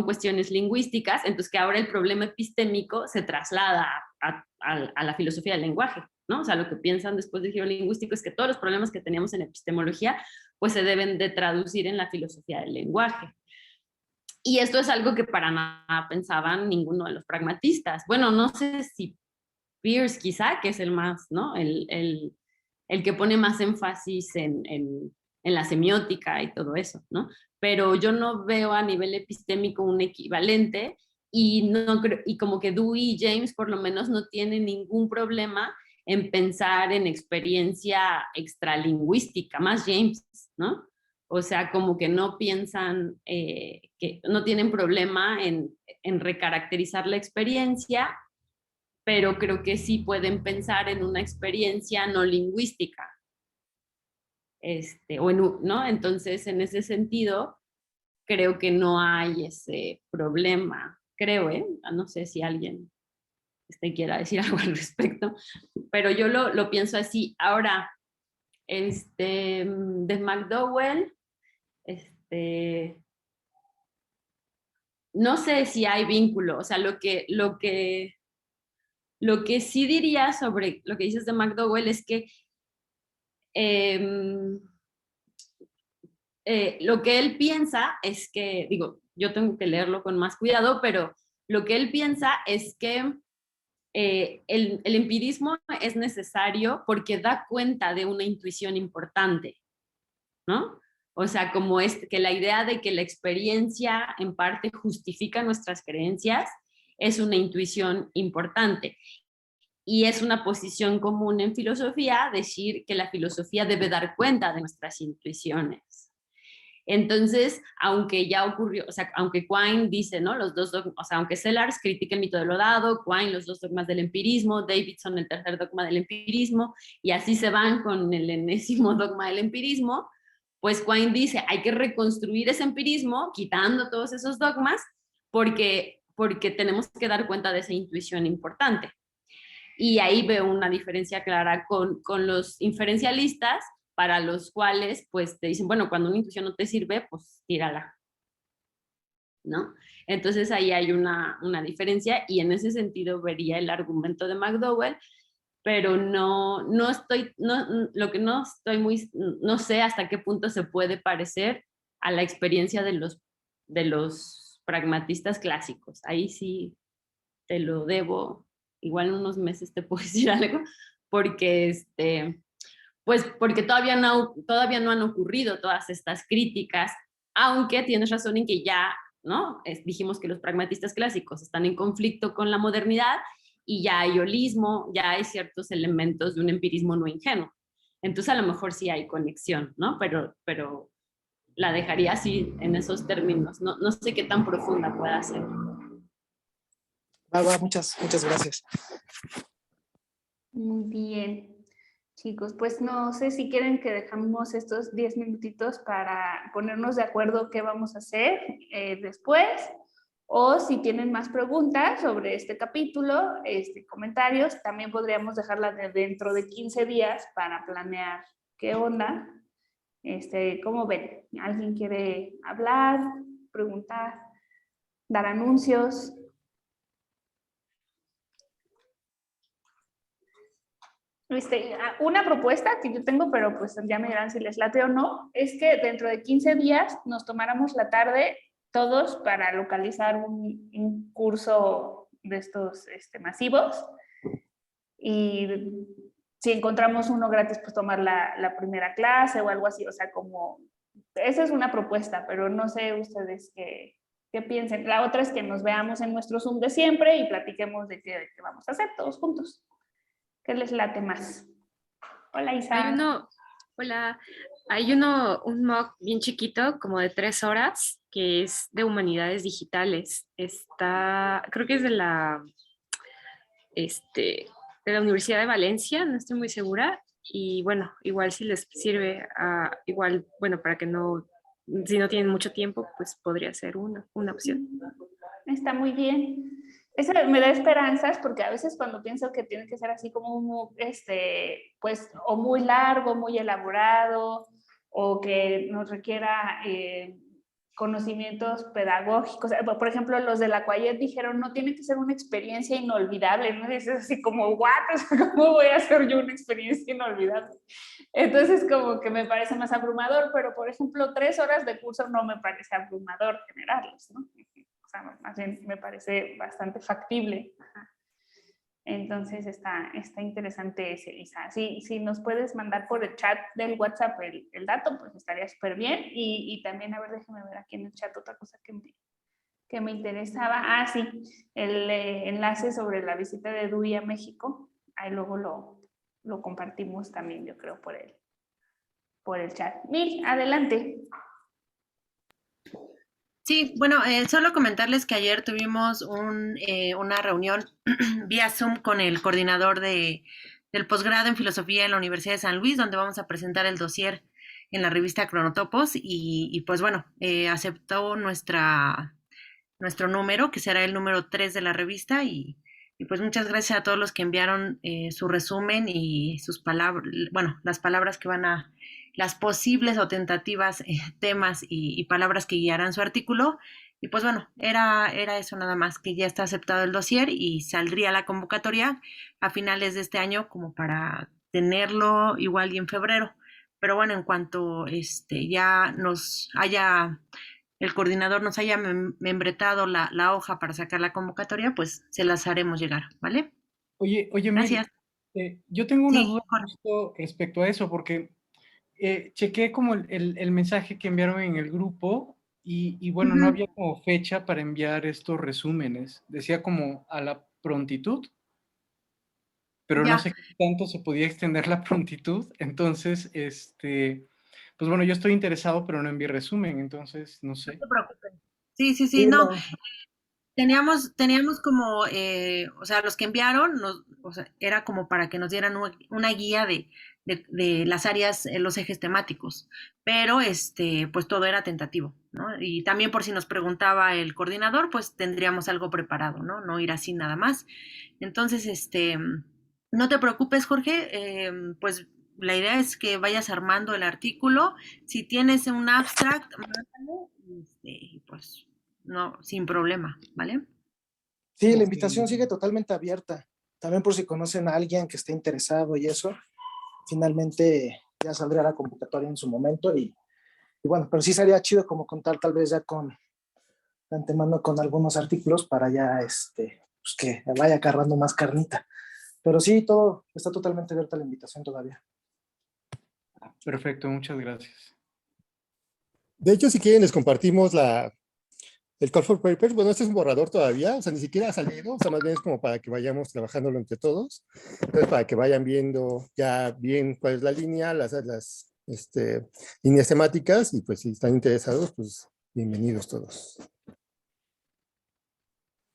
cuestiones lingüísticas, entonces que ahora el problema epistémico se traslada a la filosofía del lenguaje, ¿no? O sea, lo que piensan después del giro lingüístico es que todos los problemas que teníamos en epistemología pues se deben de traducir en la filosofía del lenguaje. Y esto es algo que para nada pensaban ninguno de los pragmatistas. Bueno, no sé si Peirce quizá, que es el más, ¿no? El que pone más énfasis en la semiótica y todo eso, ¿no? Pero yo no veo a nivel epistémico un equivalente y, no creo, y como que Dewey y James por lo menos no tienen ningún problema en pensar en experiencia extralingüística, más James, ¿no? O sea, como que no piensan, que no tienen problema en recaracterizar la experiencia, pero creo que sí pueden pensar en una experiencia no lingüística. ¿No? Entonces, en ese sentido, creo que no hay ese problema. Creo, no sé si alguien quiera decir algo al respecto, pero yo lo pienso así. Ahora, de McDowell, no sé si hay vínculo, o sea, lo que sí diría sobre lo que dices de McDowell es que lo que él piensa es que, digo, yo tengo que leerlo con más cuidado, pero lo que él piensa es que el empirismo es necesario porque da cuenta de una intuición importante, ¿no? O sea, como que la idea de que la experiencia en parte justifica nuestras creencias es una intuición importante. Y es una posición común en filosofía decir que la filosofía debe dar cuenta de nuestras intuiciones. Entonces, aunque ya ocurrió, o sea, aunque Quine dice, ¿no? Los dos dogmas, o sea, aunque Sellars critica el mito de lo dado, Quine los dos dogmas del empirismo, Davidson el tercer dogma del empirismo, y así se van con el enésimo dogma del empirismo, pues Quine dice, hay que reconstruir ese empirismo quitando todos esos dogmas porque tenemos que dar cuenta de esa intuición importante. Y ahí veo una diferencia clara con los inferencialistas, para los cuales pues te dicen, bueno, cuando una intuición no te sirve, pues tírala, ¿no? Entonces ahí hay una diferencia y en ese sentido vería el argumento de McDowell, pero no estoy, lo que no estoy no sé hasta qué punto se puede parecer a la experiencia de los pragmatistas clásicos. Ahí sí te lo debo, igual en unos meses te puedo decir algo, porque pues porque todavía no han ocurrido todas estas críticas, aunque tienes razón en que ya, ¿no? Dijimos que los pragmatistas clásicos están en conflicto con la modernidad y ya hay holismo, ya hay ciertos elementos de un empirismo no ingenuo. Entonces a lo mejor sí hay conexión, ¿no? Pero la dejaría así en esos términos. No sé qué tan profunda pueda ser. Muchas gracias. Muy bien. Chicos, pues no sé si quieren que dejamos estos 10 minutitos para ponernos de acuerdo qué vamos a hacer después, o si tienen más preguntas sobre este capítulo, comentarios, también podríamos dejarla dentro de 15 días para planear qué onda. ¿Cómo ven? ¿Alguien quiere hablar, preguntar, dar anuncios? Una propuesta que yo tengo, pero pues ya me dirán si les late o no, es que dentro de 15 días nos tomáramos la tarde todos para localizar un curso de estos masivos, y si encontramos uno gratis, pues tomar la primera clase o algo así. O sea, como esa es una propuesta, pero no sé ustedes qué piensen. La otra es que nos veamos en nuestro Zoom de siempre y platiquemos de qué vamos a hacer todos juntos. ¿Qué les late más? Hola, Isa. Un MOOC bien chiquito, como de 3 horas, que es de humanidades digitales. Creo que es de la Universidad de Valencia, no estoy muy segura. Y bueno, igual si les sirve, bueno, para que si no tienen mucho tiempo, pues podría ser una opción. Está muy bien. Eso me da esperanzas, porque a veces cuando pienso que tiene que ser así como pues o muy largo, muy elaborado, o que nos requiera conocimientos pedagógicos. Por ejemplo, los de la Cuayet dijeron, no tiene que ser una experiencia inolvidable, ¿no? Es así como, ¿what? ¿Cómo voy a hacer yo una experiencia inolvidable? Entonces, como que me parece más abrumador, pero por ejemplo, 3 horas de curso no me parece abrumador generarlos, ¿no? O sea, más bien me parece bastante factible. Entonces está interesante ese, Lisa. Si nos puedes mandar por el chat del WhatsApp el dato, pues estaría súper bien. Y también, a ver, déjame ver aquí en el chat otra cosa que me interesaba. Ah, sí, el enlace sobre la visita de Dewey a México. Ahí luego lo compartimos también, yo creo, por el chat. Mil, adelante. Sí, bueno, solo comentarles que ayer tuvimos una reunión vía Zoom con el coordinador del posgrado en filosofía en la Universidad de San Luis, donde vamos a presentar el dossier en la revista Cronotopos, y pues bueno, aceptó nuestro número, que será el número 3 de la revista, y pues muchas gracias a todos los que enviaron su resumen y sus palabras, bueno, las palabras que las posibles o tentativas temas y palabras que guiarán su artículo. Y pues bueno, era eso nada más, que ya está aceptado el dossier y saldría la convocatoria a finales de este año, como tenerlo igual y en febrero. Pero bueno, en cuanto ya el coordinador nos haya membretado la hoja para sacar la convocatoria, pues se las haremos llegar, ¿vale? Oye, Gracias. Miri, yo tengo una Sí, duda justo respecto a eso, porque chequé como el mensaje que enviaron en el grupo y bueno, no había como fecha para enviar estos resúmenes. Decía como a la prontitud, pero no ya. sé qué tanto se podía extender la prontitud. Entonces, pues bueno, yo estoy interesado, pero no envié resumen, entonces no No sé. te preocupes. Sí, Sí, no. no. Teníamos como, o sea, los que enviaron, o sea, era como para que nos dieran una guía de las áreas, los ejes temáticos, pero pues todo era tentativo, ¿no? Y también por si nos preguntaba el coordinador, pues tendríamos algo preparado, ¿no? No ir así nada más. Entonces, no te preocupes, Jorge, pues la idea es que vayas armando el artículo. Si tienes un abstract, mándalo, pues no, sin problema, ¿vale? Sí, la Ok. invitación sigue totalmente abierta. también por si conocen a alguien que esté interesado y eso, finalmente ya saldrá la convocatoria en su momento y bueno, pero sí sería chido como contar tal vez ya con de antemano con algunos artículos para ya pues que vaya agarrando más carnita. Pero sí, todo está totalmente abierta la invitación todavía. Perfecto, muchas gracias. De hecho, si quieren, les compartimos el Call for Papers. Bueno, este es un borrador todavía, o sea, ni siquiera ha salido, o sea, más bien es como para que vayamos trabajándolo entre todos. Entonces, para que vayan viendo ya bien cuál es la línea, las líneas temáticas, y pues si están interesados, pues bienvenidos todos.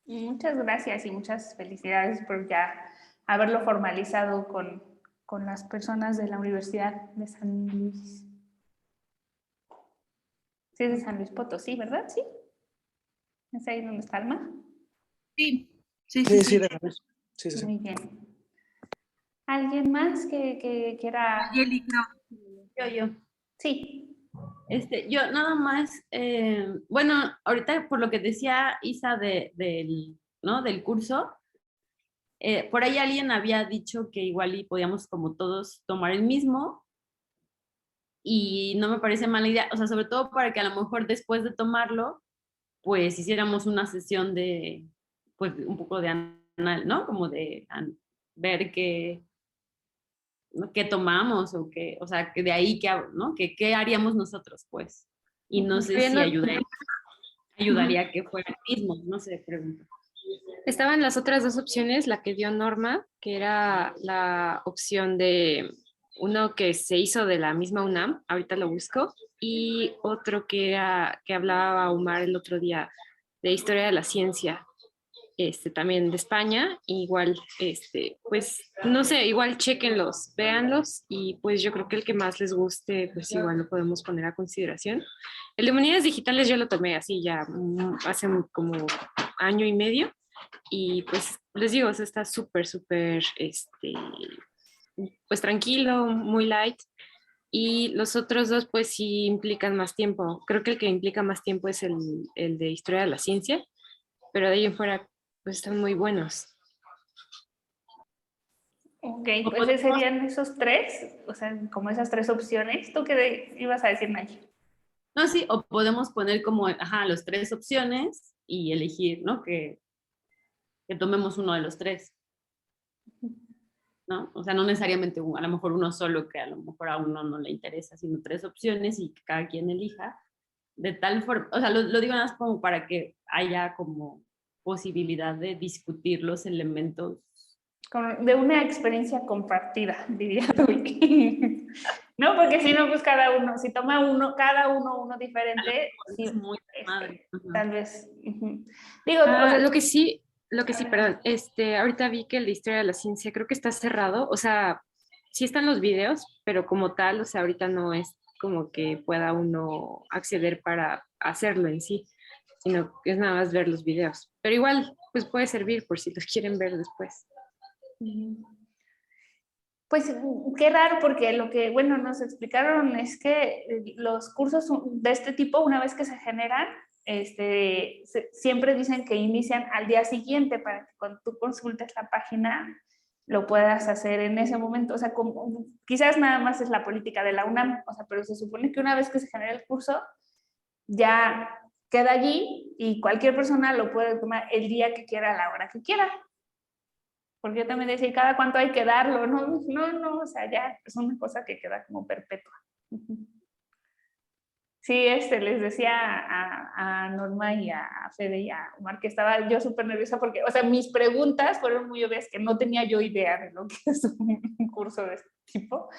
Muchas gracias y muchas felicidades por ya haberlo formalizado con las personas de la Universidad de San Luis. Sí, es de San Luis Potosí, ¿verdad? Sí. ¿Es ahí donde está Alma? Sí, sí, Sí, sí, sí, sí. de acuerdo. Sí, sí, sí. Muy bien. ¿Alguien más que quiera? Nayeli, creo. Yo. Sí. Yo nada más, bueno, ahorita por lo que decía Isa ¿no? del curso, por ahí alguien había dicho que igual y podíamos como todos tomar el mismo y no me parece mala idea, o sea, sobre todo para que a lo mejor después de tomarlo, pues hiciéramos una sesión de, pues un poco de anal, ¿no? Como de ver qué tomamos o sea, que de ahí, ¿no? ¿Qué haríamos nosotros, pues? Y no sé si ayudaría a que fuera el mismo, no sé, pregunto. Estaban las otras dos opciones, la que dio Norma, que era la opción de uno que se hizo de la misma UNAM, ahorita lo busco, y otro que hablaba Omar el otro día de historia de la ciencia, también de España, igual, pues, no sé, igual chequenlos, véanlos, y pues yo creo que el que más les guste, pues igual lo podemos poner a consideración. El de humanidades digitales yo lo tomé así ya hace como año y medio, y pues les digo, o sea, está súper, súper, pues tranquilo, muy light. Y los otros dos, pues sí implican más tiempo. Creo que el que implica más tiempo es el de historia de la ciencia, pero de ahí en fuera, pues están muy buenos. Ok, pues esos serían esos tres, o sea, como esas tres opciones. ¿Tú qué ibas a decir, Nay? No, sí, o podemos poner como, los tres opciones y elegir, ¿no? Que tomemos uno de los tres, ¿no? O sea, no necesariamente a lo mejor uno solo que a lo mejor a uno no le interesa, sino tres opciones y que cada quien elija, de tal forma, o sea, lo digo nada más como para que haya como posibilidad de discutir los elementos. De una experiencia compartida, diría tú. No, porque si no, pues cada uno, si toma cada uno diferente, sí, Es muy madre. tal vez. Digo, o sea, lo que sí, perdón, ahorita vi que el de historia de la ciencia creo que está cerrado, o sea, sí están los videos, pero como tal, o sea, ahorita no es como que pueda uno acceder para hacerlo en sí, sino que es nada más ver los videos. Pero igual, pues puede servir por si los quieren ver después. pues qué raro, porque lo que, bueno, nos explicaron es que los cursos de este tipo, una vez que se generan, siempre dicen que inician al día siguiente para que cuando tú consultes la página lo puedas hacer en ese momento. O sea, quizás nada más es la política de la UNAM, o sea, pero se supone que una vez que se genera el curso, ya queda allí y cualquier persona lo puede tomar el día que quiera, a la hora que quiera. Porque yo también decía, ¿cada cuánto hay que darlo? No, o sea, ya es una cosa que queda como perpetua. Sí, les decía a Norma y a Fede y a Omar que estaba yo súper nerviosa porque, o sea, mis preguntas fueron muy obvias, que no tenía yo idea de lo que es un curso de este tipo.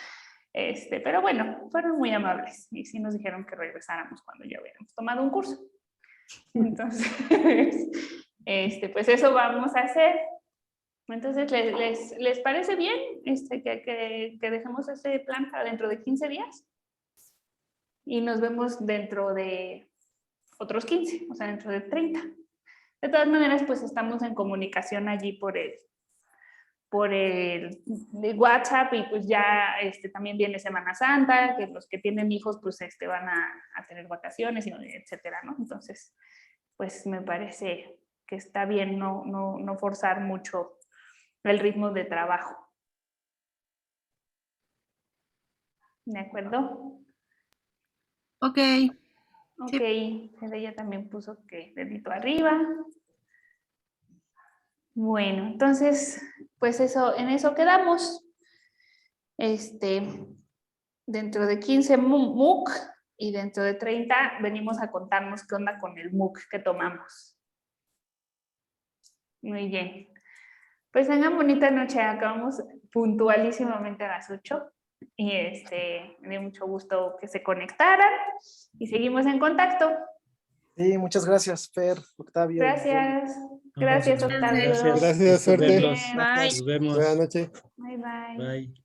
Pero bueno, fueron muy amables y sí nos dijeron que regresáramos cuando ya hubiéramos tomado un curso. Entonces, pues eso vamos a hacer. Entonces, ¿les parece bien que dejemos ese plan para dentro de 15 días? Y nos vemos dentro de otros 15, o sea, dentro de 30. De todas maneras, pues estamos en comunicación allí por el WhatsApp, y pues ya también viene Semana Santa, que los que tienen hijos pues van a tener vacaciones, etcétera, ¿no? Entonces, pues me parece que está bien no forzar mucho el ritmo de trabajo. ¿De acuerdo? Ok. Ok, ella también puso que dedito arriba. Bueno, entonces, pues eso, en eso quedamos. Dentro de 15 MOOC y dentro de 30 venimos a contarnos qué onda con el MOOC que tomamos. Muy bien. Pues tengan bonita noche. Acabamos puntualísimamente a las 8. Y me dio mucho gusto que se conectaran. Y seguimos en contacto. Sí, muchas gracias, Fer, Octavio. Gracias. No, Gracias, sí, Octavio. gracias. Gracias, Gusto suerte. verlos. Bye. Nos vemos. Buenas noches. Bye, bye. Bye.